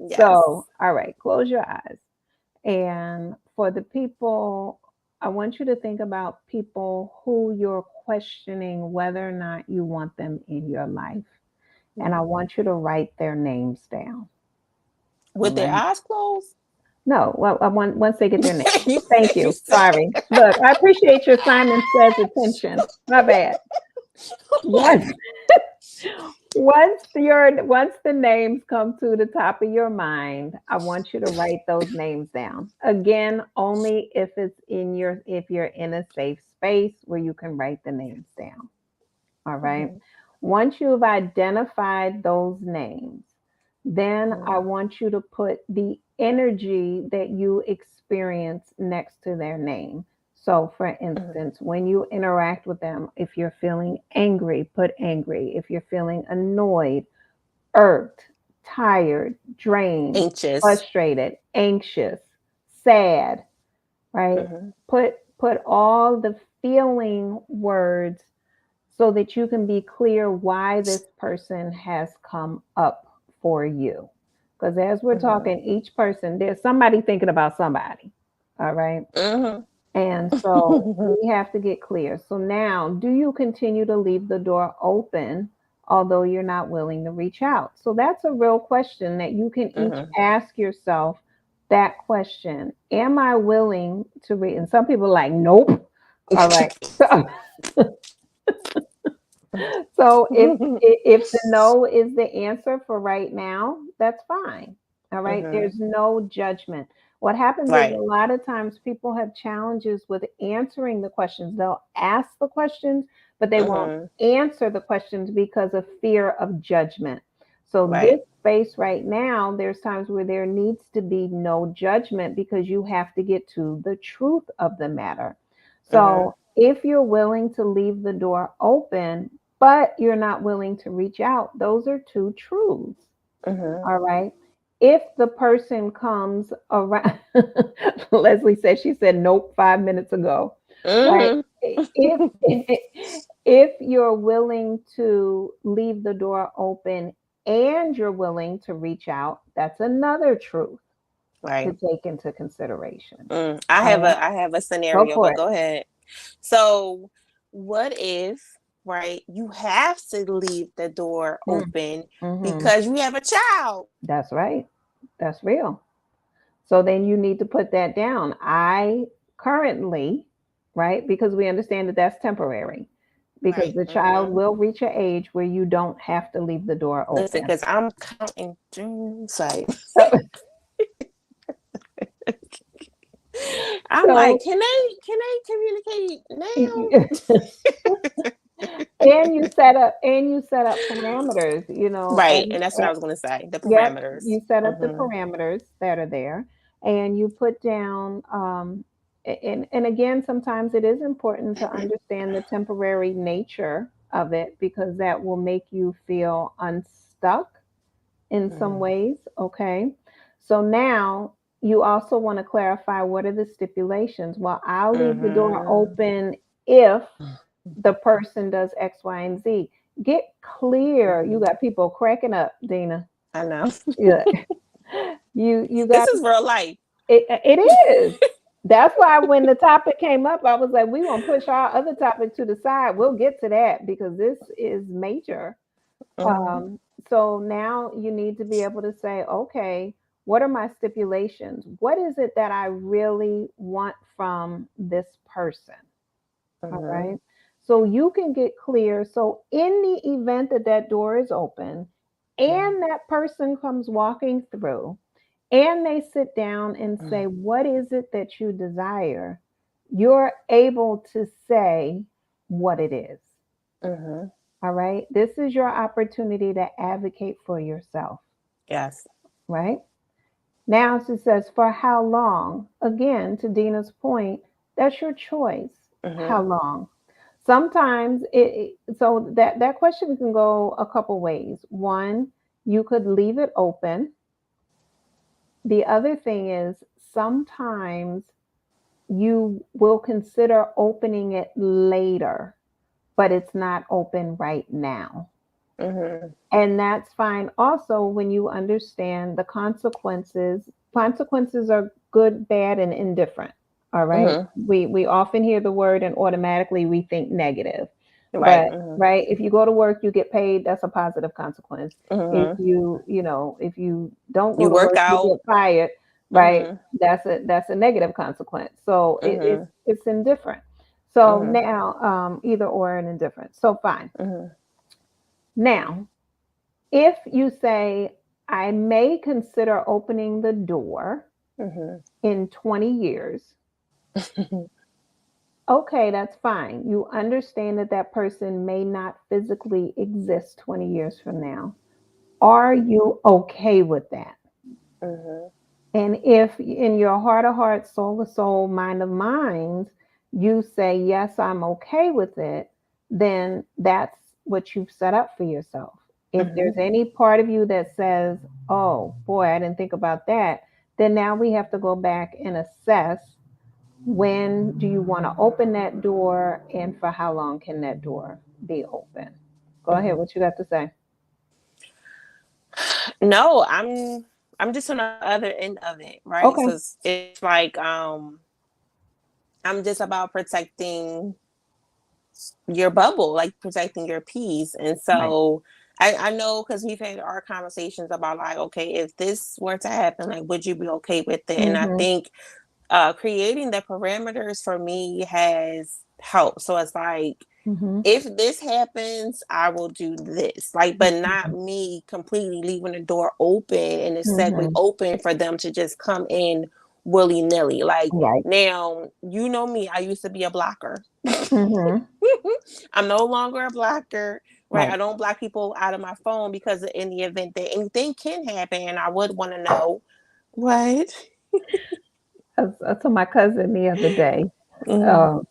Yes. So, all right, close your eyes. And for the people, I want you to think about people who you're questioning whether or not you want them in your life. And I Mhm. want you to write their names down. All With their right. eyes closed. No, well, I want once they get their name. Thank You you. said. Sorry. Look, I appreciate your Simon Says attention. My bad. Like, Once once the names come to the top of your mind, I want you to write those names down. Again, only if you're in a safe space where you can write the names down. All right. mhm, Once you've identified those names, then I mhm, want you to put the energy that you experience next to their name. So, for mhm, instance, when you interact with them, if you're feeling angry, put angry. If you're feeling annoyed, irked, tired, drained, anxious. frustrated, anxious, sad, right? Mhm, Put all the feeling words so that you can be clear why this person has come up for you. Because as we're mhm, talking, each person, there's somebody thinking about somebody. All right. mhm, And so we have to get clear. So now, do you continue to leave the door open, although you're not willing to reach out? So that's a real question that you can each mhm. ask yourself that question. Am I willing to read? And some people are like, nope. All right. So So if the no is the answer for right now, that's fine. All right. Mhm. There's no judgment. What happens is a Right. lot of times people have challenges with answering the questions. They'll ask the questions, but they won't Mhm. answer the questions because of fear of judgment. So Right. this space right now, there's times where there needs to be no judgment because you have to get to the truth of the matter. Mhm. So if you're willing to leave the door open, but you're not willing to reach out. Those are two truths. Mhm. All right. If the person comes around, Leslie said, she said, nope, 5 minutes ago. Right. Mhm. If, if you're willing to leave the door open and you're willing to reach out, that's another truth to Right. take into consideration. I All have right. a Go scenario, for but it. go ahead. So, what if, right, you have to leave the door open Mm-hmm. because you have a child? That's right. That's real. So then you need to put that down. I currently, right, because we understand that that's temporary, because Right. the child will reach an age where you don't have to leave the door Listen, open. because I'm counting dreams. Like, I'm like, So, can they communicate and now? you set up parameters, Right. and And that's what I was going to say. The yep, parameters. you set up the Mm-hmm. parameters that are there, and you put down. And again, sometimes it is important to understand the temporary nature of it because that will make you feel unstuck in some Mm-hmm. ways. Okay, so now you also want to clarify what are the stipulations. Well, I'll leave the door Mm-hmm. open if the person does X, Y, and Z. Get clear. You Mm-hmm. got people cracking up, Deana. I know. Yeah. You This got is real life. it is. That's why when the topic came up, I was like, we gonna push our other topic to the side. We'll get to that because this is major. Mm-hmm. Um, so now you need to be able to say, okay, what are my stipulations? What is it that I really want from this person? All Mm-hmm. right. So you can get clear. So in the event that that door is open and that person comes walking through, and they sit down and say, what is it that you desire? You're able to say what it is. Mm-hmm. All right. This is your opportunity to advocate for yourself. Yes. Right. Now she says, for how long? Again, to Deana's point, that's your choice. Mm-hmm. How long? Sometimes so that question can go a couple ways. One, you could leave it open. The other thing is sometimes you will consider opening it later, but it's not open right now. Mm-hmm. And that's fine also when you understand the consequences. Consequences are good, bad, and indifferent. All right. Mm-hmm. We often hear the word and automatically we think negative. Right. But Mm-hmm. right, if you go to work, you get paid, that's a positive consequence. If Mm-hmm. if you don't go You to work work, you out. get fired, right? Mm-hmm. That's a negative consequence. So Mm-hmm. it's indifferent. So Mm-hmm. now either or and indifferent. So fine. Mm-hmm. Now if you say, I may consider opening the door in 20 years, Mm-hmm. okay, that's fine. You understand that that person may not physically exist 20 years from now. Are you okay with that? Mm-hmm. And if in your heart of hearts, soul of soul, mind of minds, you say, yes, I'm okay with it, then that's what you've set up for yourself. If Mm-hmm. there's any part of you that says, oh boy, I didn't think about that, then now we have to go back and assess when do you want to open that door and for how long can that door be open? Go ahead, Mm-hmm. what you got to say? No, I'm just on the other end of it, right? So Okay. it's like I'm just about protecting your bubble, like protecting your peace. And Right. so I know because we've had our conversations about like, okay, if this were to happen, like, would you be okay with it? And I Mm-hmm. think creating the parameters for me has helped. So it's like, Mm-hmm. if this happens, I will do this. Like, but not Mm-hmm. me completely leaving the door open and the segue Mm-hmm. open for them to just come in willy nilly. Like, Right. now, you know me, I used to be a blocker. Mm-hmm. I'm no longer a blocker, right? I Right. don't block people out of my phone because in the event that anything can happen, and I would want to know what. I told my cousin the other day. Mm-hmm. Uh,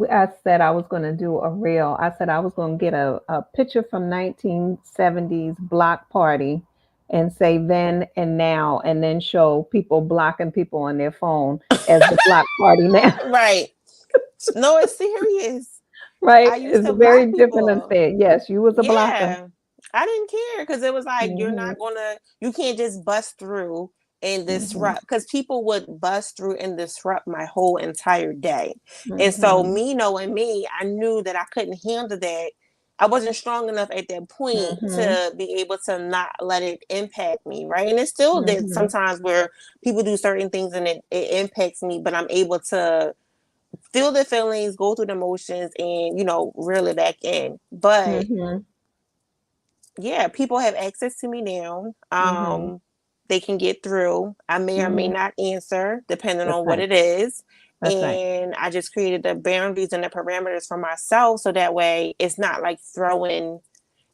I said I was going to do a reel. I said I was going to get a picture from 1970s block party and say then and now, and then show people blocking people on their phone as the block party now. Right. No, it's serious. Right? I used It's to very block different than people. saying, yes, you was a blocker. Yeah. I didn't care because it was like, Hmm. you can't just bust through and Hmm. disrupt, because people would bust through and disrupt my whole entire day. And so, Hmm. me knowing me, I knew that I couldn't handle that. I wasn't strong enough at that point Hmm. to be able to not let it impact me, right? And it's still that Hmm. sometimes where people do certain things and it impacts me, but I'm able to feel the feelings, go through the emotions, and reel it back in. But Hmm. yeah, people have access to me now. Hmm. They can get through. I may or may Hmm. not answer, depending That's on what right. it is. That's right. And I just created the boundaries and the parameters for myself so that way it's not like throwing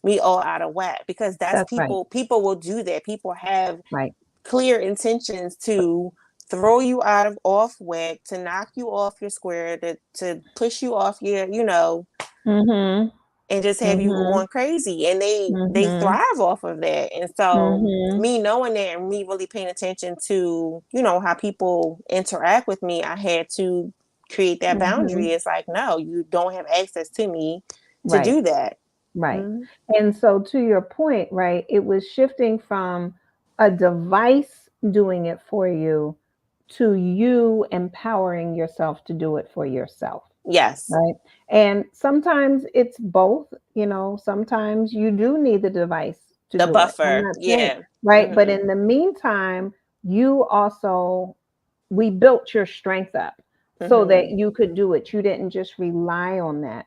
me all out of whack, because that's That's right. people will do that. People have Right. clear intentions to throw you out of off whack, to knock you off your square, to push you off your, Mhm. and just have you Mhm. going crazy, and they Mhm. thrive off of that. And so Mhm. me knowing that and me really paying attention to how people interact with me, I had to create that Mhm. boundary. It's like, no, you don't have access to me to Right. do that. Right. Mm-hmm. And so to your point, right, it was shifting from a device doing it for you to you empowering yourself to do it for yourself. Yes. Right. And sometimes it's both, sometimes you do need the device to The do it. I'm buffer. not saying, Yeah. right. But Mm-hmm. in the meantime, you also we built your strength up so that you could do it. You didn't just rely on that.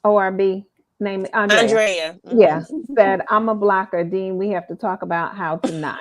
ORB. Name Andrea. Andrea. Yeah, said I'm a blocker, Dean. We have to talk about how to not.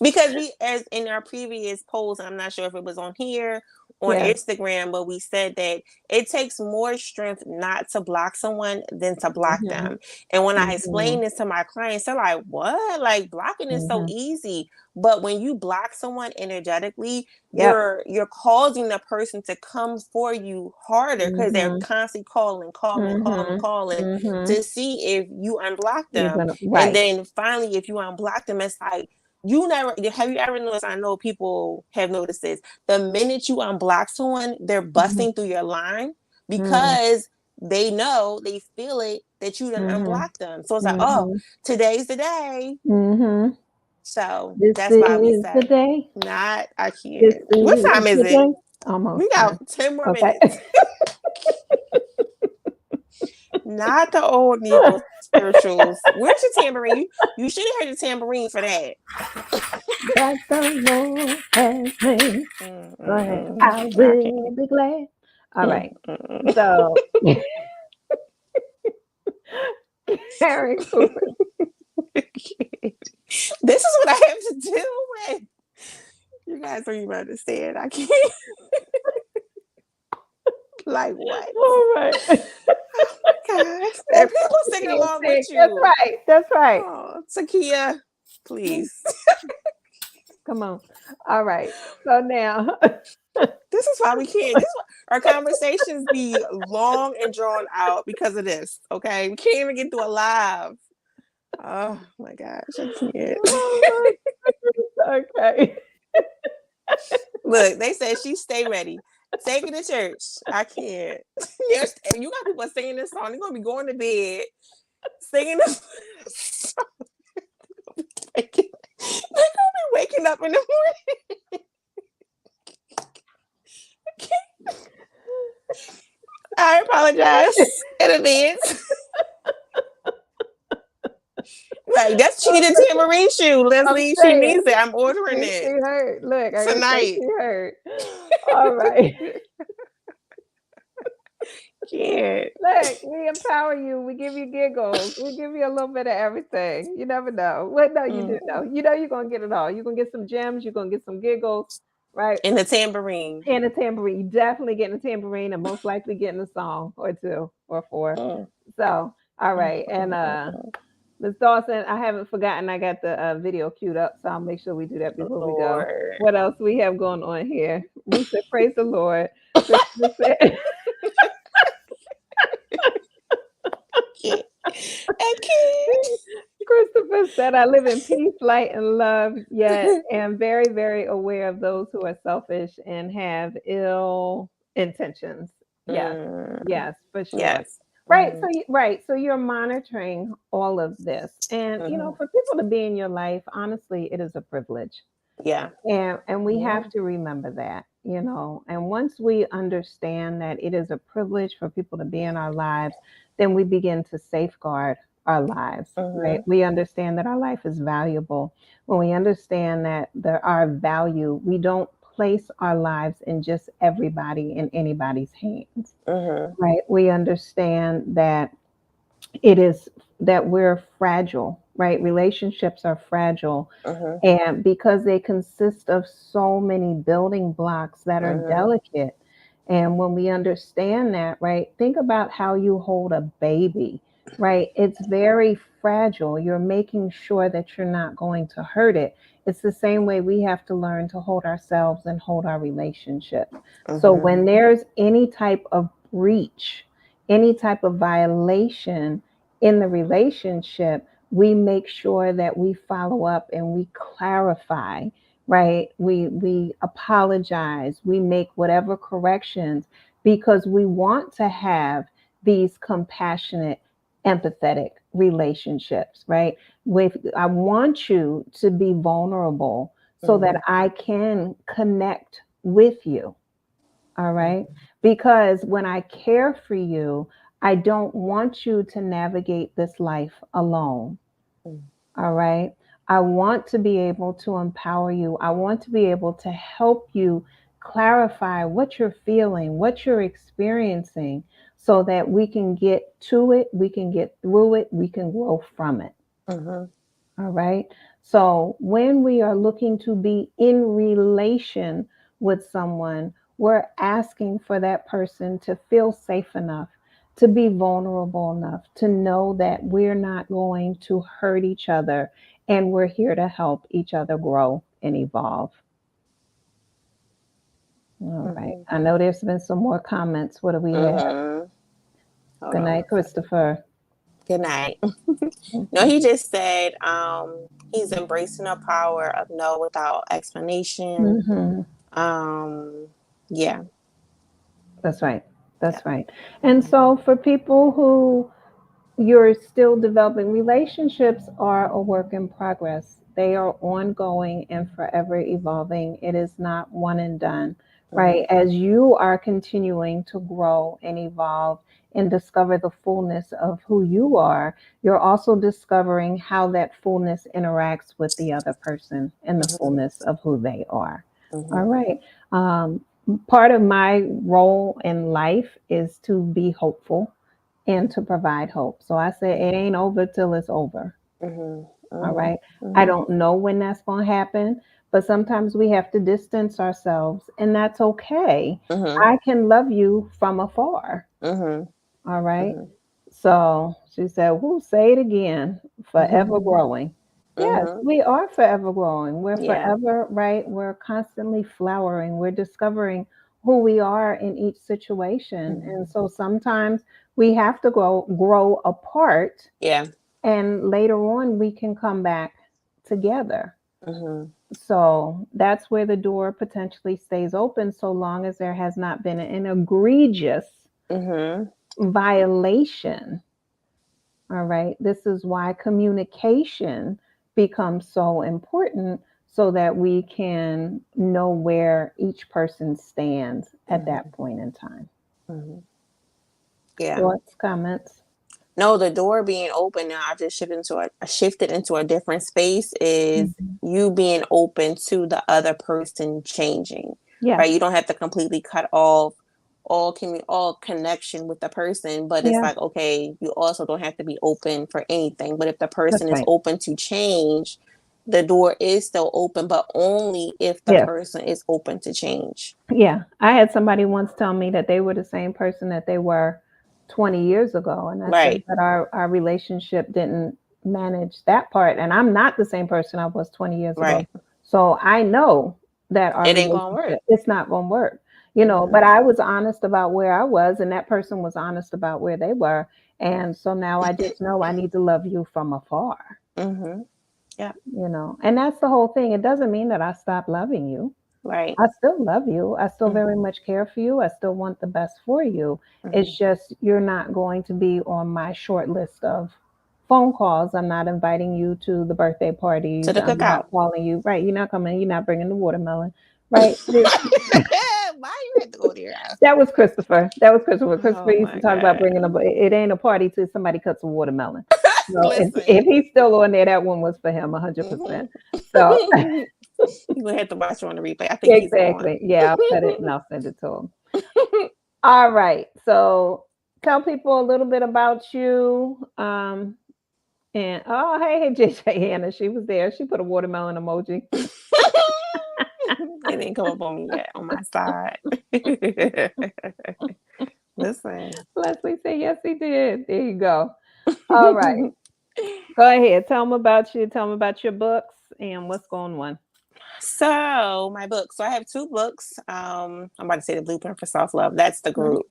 Because we, as in our previous polls, I'm not sure if it was on here on Yeah. Instagram, but we said that it takes more strength not to block someone than to block Mhm. them. And when I Mhm. explain this to my clients, they're like, what? Like blocking is so Mhm. easy. But when you block someone energetically, Yep. you're causing the person to come for you harder because they're Mhm. constantly Mhm. calling Mhm. to see if you unblock You're them. gonna And right. then finally, if you unblock them, it's like, you never have you ever noticed? I know people have noticed this. The minute you unblock someone, they're Mhm. busting through your line Mhm. because they know, they feel it that you didn't Mhm. unblock them. So it's like, oh, Mhm. today's the day. Mhm. So This that's why we is the say, day. not, I This can't. What is time is the it? day. Almost We got time. 10 more Okay. minutes. Not the old Negro spirituals. Where's your tambourine? You should have heard the tambourine for that. That the Lord has made, but I I will can't. be glad. All right. So, Karen Cooper. This is what I have to deal with. You guys don't even understand. I can't. Like what? All right. Oh my gosh. And That's people what singing Takia along with said. That's you. right. That's right. Oh, Takia, please. Come on. All right. So now, This is why we can't. This is why our conversations be long and drawn out because of this. Okay, we can't even get through a live. Oh my gosh, I can't. oh my goodness. Okay. Look, they said she stay ready. Take it to church. I can't. You got people singing this song. They're gonna be going to bed singing this song. They're gonna be waking up in the morning. I apologize in advance. Like that's she needed a tambourine shoe, I'm Leslie. She saying. needs it. I'm ordering She it heard. Look, I gotta say tonight. she heard. All right. Can't. Look, we empower you. We give you giggles. We give you a little bit of everything. You never know. Well, no, you do know. You know you're gonna get it all. You're gonna get some gems. You're gonna get some giggles, right? And the tambourine. And a tambourine. You definitely getting a tambourine, and most likely getting a song or two or four. Mm. So, all Mm, right. And mm, mm. Ms. Dawson, I haven't forgotten. I got the video queued up, so I'll make sure we do that before we go. Lord. What else we have going on here? Ruth said, "Praise the Lord." Christopher said. Can't. I can't. Christopher said, I live in peace, light, and love, yet am very, very aware of those who are selfish and have ill intentions. Yes, Mm, yes, for sure. yes. Right. Mm-hmm. So, right. So you're monitoring all of this. And, Mm-hmm. for people to be in your life, honestly, it is a privilege. Yeah. And we Yeah. have to remember that. And once we understand that it is a privilege for people to be in our lives, then we begin to safeguard our lives, right? Mm-hmm. We understand that our life is valuable. When we understand that our value, we don't place our lives in just everybody in anybody's hands, Mm-hmm. right? We understand that it is that we're fragile, right? Relationships are fragile, Mm-hmm. and because they consist of so many building blocks that are Mm-hmm. delicate. And when we understand that, right, think about how you hold a baby, right? It's very fragile. You're making sure that you're not going to hurt it. It's the same way we have to learn to hold ourselves and hold our relationships. So Mm-hmm. when there's any type of breach, any type of violation in the relationship, we make sure that we follow up and we clarify, right? We apologize, we make whatever corrections, because we want to have these compassionate, empathetic relationships, right? With I want you to be vulnerable so that Mm-hmm. I can connect with you. All right. Because when I care for you, I don't want you to navigate this life alone. Mm-hmm. All right. I want to be able to empower you. I want to be able to help you clarify what you're feeling, what you're experiencing, so that we can get to it, we can get through it, we can grow from it. Mhm. All right. So when we are looking to be in relation with someone, we're asking for that person to feel safe enough, to be vulnerable enough, to know that we're not going to hurt each other and we're here to help each other grow and evolve. All right. Mhm. I know there's been some more comments. What do we have? Mhm. Hold Good on night, one second. Christopher. Good night. No, Mhm. he just said he's embracing the power of no without explanation. Mhm. Um yeah. That's right. Yeah. That's right. And so for people who you're still developing, relationships are a work in progress. They are ongoing and forever evolving. It is not one and done, right? Mhm. As you are continuing to grow and evolve and discover the fullness of who you are, you're also discovering how that fullness interacts with the other person and the Mhm. fullness of who they are. All Mhm. right. Um, Part of my role in life is to be hopeful and to provide hope. So I said, it ain't over till it's over. Mhm. All Mhm. right. I Mhm. don't know when that's going to happen, but sometimes we have to distance ourselves, and that's okay. Mhm. I can love you from afar. Mhm. All right. Mhm. So she said, "We'll say it again, forever Mhm. growing." Yes, Mhm. we are forever growing. We're Yeah. forever, right? We're constantly flowering. We're discovering who we are in each situation. And Mhm. so sometimes we have to grow apart, Yeah. and later on we can come back together. Mhm. So that's where the door potentially stays open so long as there has not been an egregious Mhm. violation. All right. This is why communication becomes so important so that we can know where each person stands at that Mhm. point in time. Mhm. Yeah. Thoughts, comments? No, the door being open now, I've just shifted into a different space is Mhm. you being open to the other person changing. Yes. Right? You don't have to completely cut off all connection with the person, but it's Yeah. like, okay, you also don't have to be open for anything. But if the person That's is right. open to change, the door is still open, but only if the Yes. person is open to change. Yeah. I had somebody once tell me that they were the same person that they were 20 years ago. And I said Right. that our relationship didn't manage that part. And I'm not the same person I was 20 years ago. Right. So I know that our It ain't gonna work. relationship, it's not going to work, Hmm. but I was honest about where I was and that person was honest about where they were. And so now I just know I need to love you from afar, Hmm. Yeah. and that's the whole thing. It doesn't mean that I stop loving you. Right. I still love you. I still very Hmm. much care for you. I still want the best for you. It's Hmm. just you're not going to be on my short list of phone calls. I'm not inviting you to the birthday To parties. the I'm not cookout. calling you. Right. You're not coming. You're not bringing the watermelon. Right. Why you had to go there? That was Christopher. That was Christopher. Christopher Oh used to my talk about god! bringing a. It ain't a party till somebody cuts a watermelon. So if Listen, he's still on there, that one was for him, 100%. hmm. So You gonna have to watch it on the replay. I think he's on. exactly. Yeah, I'll cut it and I'll send it to him. All right. So tell people a little bit about you. And oh, hey, JJ Hannah, she was there. She put a watermelon emoji. It didn't come up on me yet on my side. Listen. Leslie said, yes, he did. There you go. All right. Go ahead. Tell them about you. Tell them about your books and what's going on. So my book. So I have two books. I'm about to say the Blueprint for Self Love. That's the Mhm. group.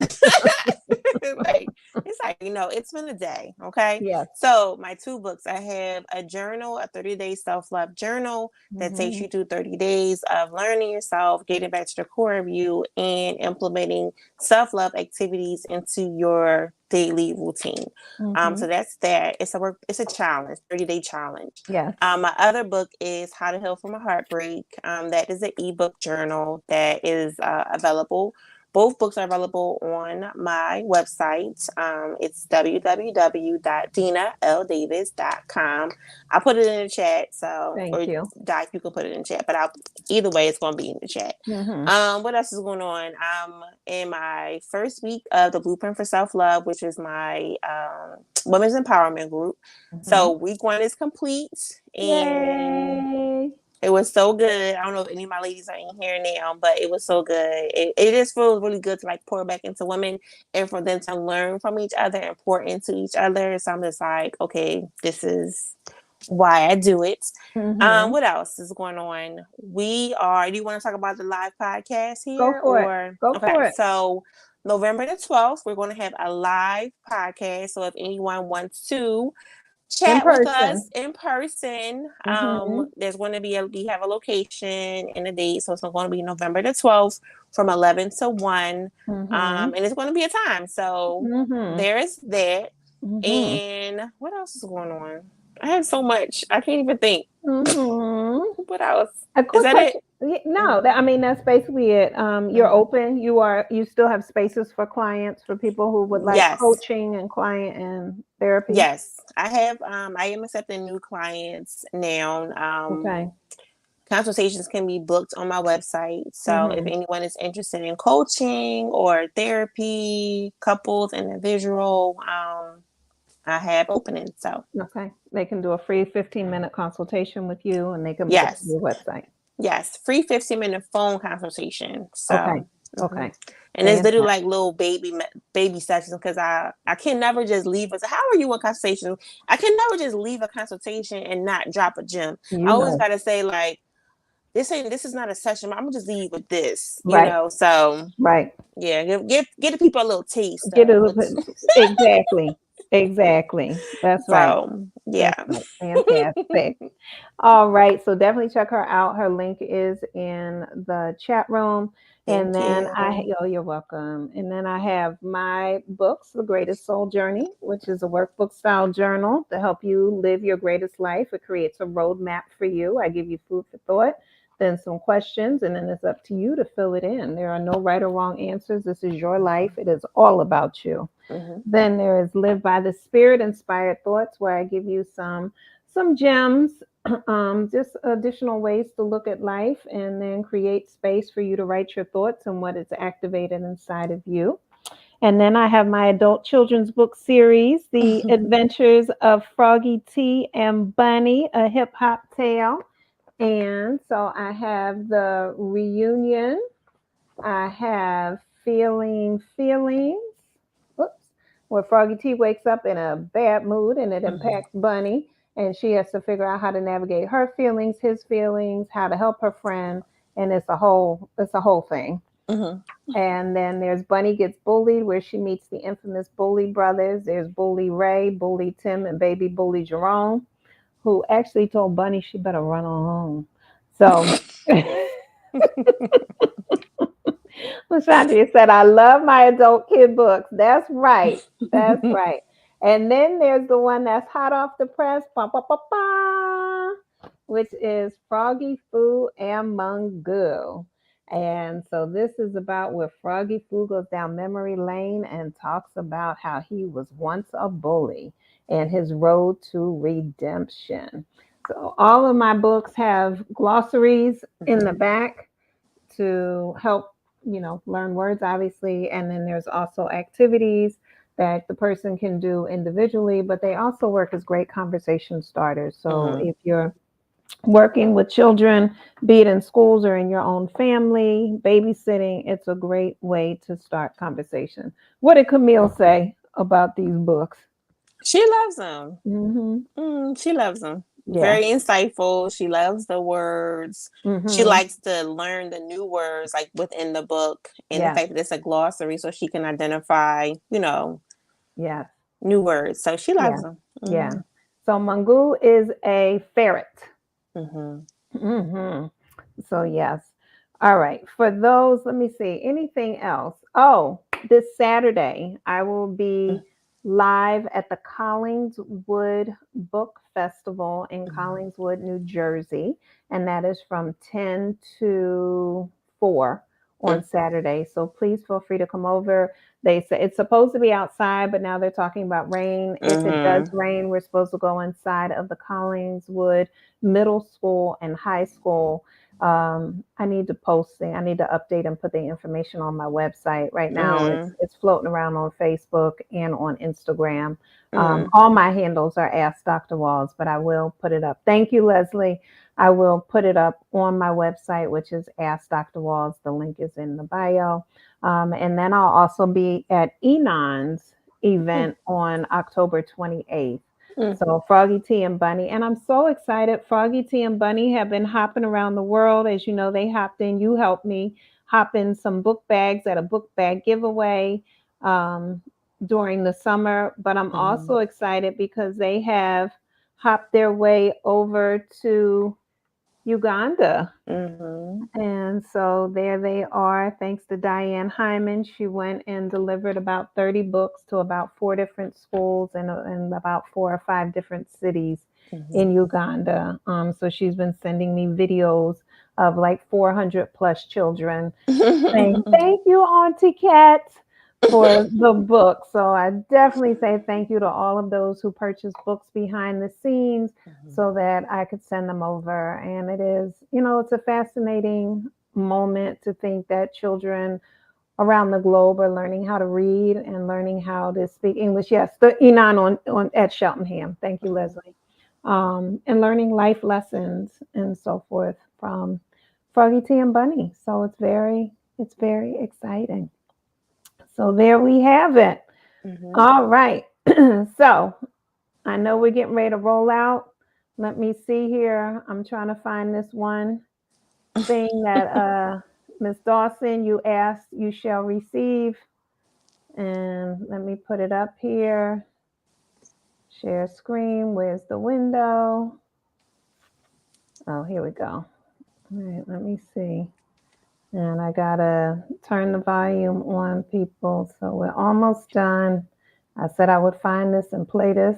Like it's like it's been a day. Okay. Yes. So my two books. I have a journal, a 30-day self love journal that takes Mhm. you through 30 days of learning yourself, getting back to the core of you, and implementing self love activities into your daily routine. So Mhm. that's that. It's a work. It's a challenge. 30-day challenge. Yes. My other book is How to Heal from a Heartbreak. That is an ebook journal that is available both books are available on my website. It's www.deanaldavis.com. I'll put it in the chat. So, Thank or you. Doc, you can put it in the chat. But either way, it's going to be in the chat. What else is going on? I'm in my first week of the Blueprint for Self-Love, which is my women's empowerment group. So week 1 is complete, and Yay! it was so good. I don't know if any of my ladies are in here now, but it was so good. It just feels really good to like pour back into women and for them to learn from each other and pour into each other. So I'm just like, okay, this is why I do it. What else is going on? Do you want to talk about the live podcast Go here for it. or? Go Okay, for it. so November the 12th, we're going to have a live podcast. So if anyone wants to In chat with us person. in person, there's going to be we have a location and a date. So it's going to be November the 12th from 11 to 1. And it's going to be a time. So there's that. And what else is going on? I have so much. I can't even think. What else? A Is quick that question. it? No, I mean that's basically it. You're open. You still have spaces for clients, for people who would like Yes. coaching and client and therapy. Yes, I have. I am accepting new clients now. Okay. Consultations can be booked on my website. So if anyone is interested in coaching or therapy, couples, individual, I have openings. So Okay. They can do a free 15-minute consultation with you, and they can book yes, your website. yes, free 15-minute phone consultation. So Okay. Okay. and it's literally like little baby sessions because I can never just leave us. How are you in consultation? I can never just leave a consultation and not drop a gem. I always gotta say like, this is not a session. I'm gonna just leave with this, Right. So Right. yeah, give the people a little taste. Get a little bit. Exactly. Exactly. That's right. So yeah. That's right. Fantastic. All right. So definitely check her out. Her link is in the chat room. And Thank then you. you're welcome. And then I have my books, The Greatest Soul Journey, which is a workbook style journal to help you live your greatest life. It creates a roadmap for you. I give you food for thought, then some questions, and then it's up to you to fill it in. There are no right or wrong answers. This is your life. It is all about you. Then there is Live by the Spirit, Inspired Thoughts, where I give you some gems, just additional ways to look at life, and then create space for you to write your thoughts and what is activated inside of you. And then I have my adult children's book series, The Adventures of Froggy T and Bunny, a hip hop tale. And so I have the reunion. I have Feelings, oops, where Froggy T wakes up in a bad mood and it impacts Bunny. And she has to figure out how to navigate her feelings, his feelings, how to help her friend. And it's a whole thing. And then there's Bunny Gets Bullied, where she meets the infamous Bully brothers. There's Bully Ray, Bully Tim, and Baby Bully Jerome, who actually told Bunny she better run on home. So Lashandria said, I love my adult kid books. That's right. That's right. And then there's the one that's hot off the press, ba, ba, ba, ba, which is Froggy Foo and Mungo. And so this is about where Froggy Foo goes down memory lane and talks about how he was once a bully and his road to redemption. So all of my books have glossaries in the back to help learn words, obviously. And then there's also activities that the person can do individually, but they also work as great conversation starters. So if you're working with children, be it in schools or in your own family, babysitting, it's a great way to start conversation. What did Camille say about these books? She loves them. She loves them. Yeah. Very insightful. She loves the words. She likes to learn the new words like within the book, and the fact that it's a glossary so she can identify, Yes. new words. So she loves them. Yeah. So Mungu is a ferret. So yes. All right. For those, let me see. Anything else? Oh, this Saturday I will be live at the Collingswood Book Festival in Collingswood, New Jersey, and that is from 10 to 4 on Saturday. So please feel free to come over. They say it's supposed to be outside, but now they're talking about rain. If it does rain, we're supposed to go inside of the Collingswood Middle School and High School. I need to I need to update and put the information on my website. Right now, it's floating around on Facebook and on Instagram. All my handles are Ask Dr. Walls, but I will put it up. Thank you, Leslie. I will put it up on my website, which is Ask Dr. Walls. The link is in the bio. And then I'll also be at Enon's event on October 28th. So Froggy T and Bunny. And I'm so excited. Froggy T and Bunny have been hopping around the world. As you know, they hopped in. You helped me hop in some book bags at a book bag giveaway during the summer. But I'm also excited because they have hopped their way over to Uganda. And so there they are. Thanks to Diane Hyman. She went and delivered about 30 books to about 4 different schools in about 4 or 5 different cities in Uganda. So she's been sending me videos of like 400 plus children saying, thank you, Auntie Kat, for the book. So I definitely say thank you to all of those who purchased books behind the scenes so that I could send them over. And it is, it's a fascinating moment to think that children around the globe are learning how to read and learning how to speak English. Yes, the Enon on at Cheltenham. Thank you, Leslie. And learning life lessons and so forth from Froggy T and Bunny. So it's very exciting. So there we have it. All right. So I know we're getting ready to roll out. Let me see here. I'm trying to find this one thing that Miss Dawson, you asked, you shall receive. And let me put it up here. Share screen. Where's the window? Oh, here we go. All right, let me see. And I gotta turn the volume on, people. So we're almost done. I said I would find this and play this.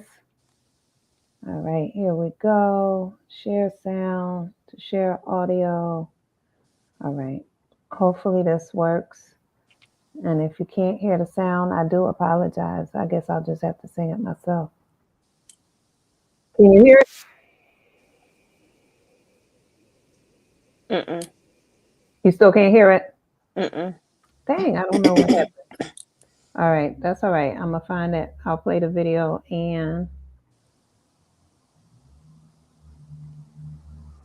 All right, here we go. Share sound to share audio. All right. Hopefully this works. And if you can't hear the sound, I do apologize. I guess I'll just have to sing it myself. Can you hear it? You still can't hear it? Dang, I don't know what happened. All right, that's all right. I'm going to find it. I'll play the video and...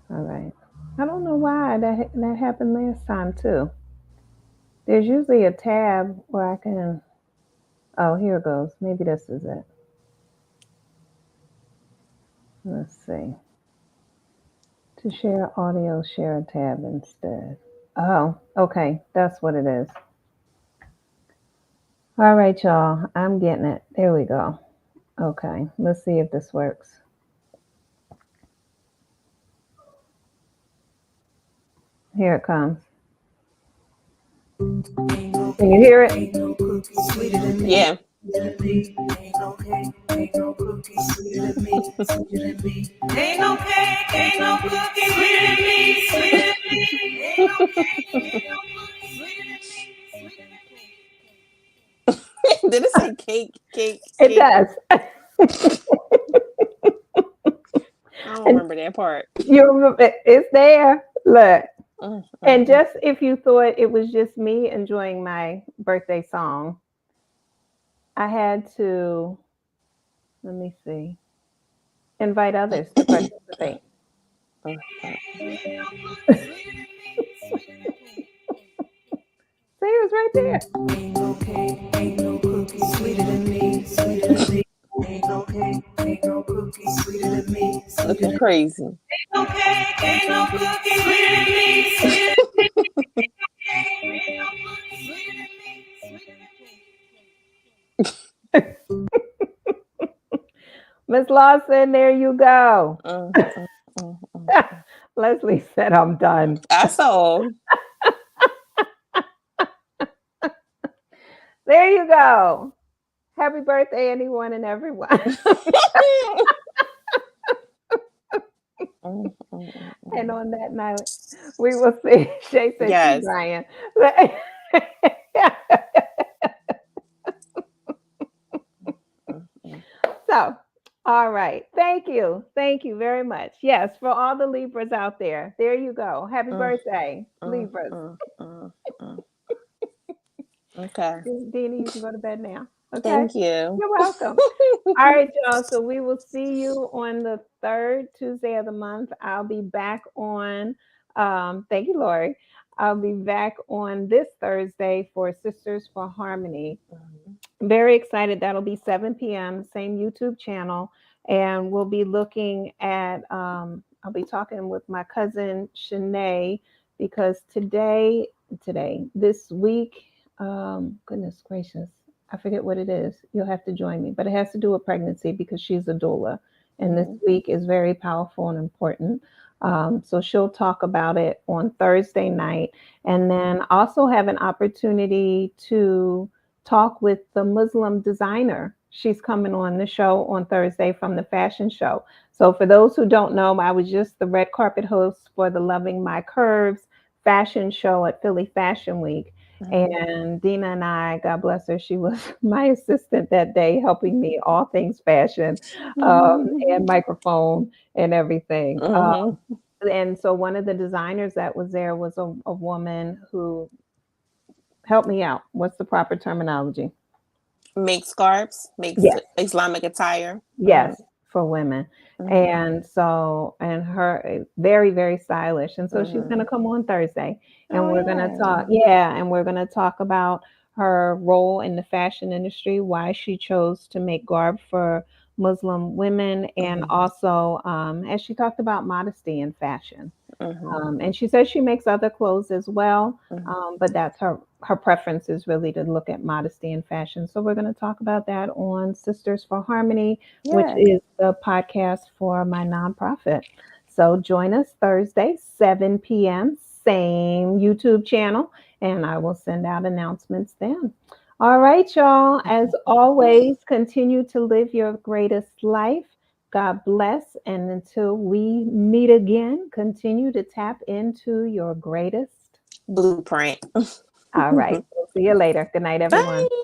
All right. I don't know why that happened last time, too. There's usually a tab where I can... Oh, here it goes. Maybe this is it. Let's see. To share audio, share a tab instead. Oh, okay. That's what it is. All right, y'all. I'm getting it. There we go. Okay. Let's see if this works. Here it comes. Can you hear it? Yeah. Ain't no cake, ain't no cookie sweeter than me, sweeter than me. Ain't no cake, ain't no cookie sweeter than me, sweeter than me. Ain't no cake, ain't no cookie sweeter than me, sweeter than me. Did it say cake? It does. I don't remember that part. You remember it's there. Look. And just if you thought it was just me enjoying my birthday song, I had to, let me see, invite others to participate. See, it was right there. Ain't no cake, ain't no cookie sweeter than me, sweeter than me. Ain't no cake, ain't no cookie sweeter than me. Looking crazy. Ain't no cake, ain't no cookie sweeter than me, sweeter than me. Ain't no cake, ain't no cookie sweeter than me, sweeter than me. Miss Lawson, there you go. Leslie said I'm done. I saw. There you go. Happy birthday, anyone and everyone. And on that note, we will see. Shay said she's Yes. Brian. So, all right. Thank you. Thank you very much. Yes, for all the Libras out there. There you go. Happy Mm, birthday, mm, Libras. mm, mm, mm. Okay. Deana, you can go to bed now. Okay. Thank you. You're welcome. All right, y'all. So we will see you on the third Tuesday of the month. I'll be back on, thank you, Lori. I'll be back on this Thursday for Sisters for Harmony. Mhm. Very excited. That'll be 7 p.m., same YouTube channel. And we'll be looking at, I'll be talking with my cousin Shanae because this week, goodness gracious, I forget what it is. You'll have to join me, but it has to do with pregnancy because she's a doula. And this Mhm. week is very powerful and important. So she'll talk about it on Thursday night and then also have an opportunity to talk with the Muslim designer. She's coming on the show on Thursday from the fashion show. So, for those who don't know, I was just the red carpet host for the Loving My Curves fashion show at Philly Fashion Week. Mhm. And Deana and I, God bless her, she was my assistant that day, helping me all things fashion and microphone and everything. Mhm. And so, one of the designers that was there was a woman who helped me out. What's the proper terminology? Make scarves, makes Yes. Islamic attire. Yes, for women. Mhm. And so, and her very, very stylish. And so she's going Mhm. to come on Thursday and Oh we're going to talk. yeah. Yeah. And we're going to talk about her role in the fashion industry, why she chose to make garb for Muslim women, and Mhm. also, as she talked about modesty in fashion. Mhm. And she says she makes other clothes as well, Mhm. but that's her preference is really to look at modesty and fashion. So we're going to talk about that on Sisters for Harmony, which Yeah. is the podcast for my nonprofit. So join us Thursday, 7 p.m., same YouTube channel, and I will send out announcements then. All right, y'all. As always, continue to live your greatest life. God bless. And until we meet again, continue to tap into your greatest. Blueprint. All right. We'll see you later. Good night, everyone. Bye.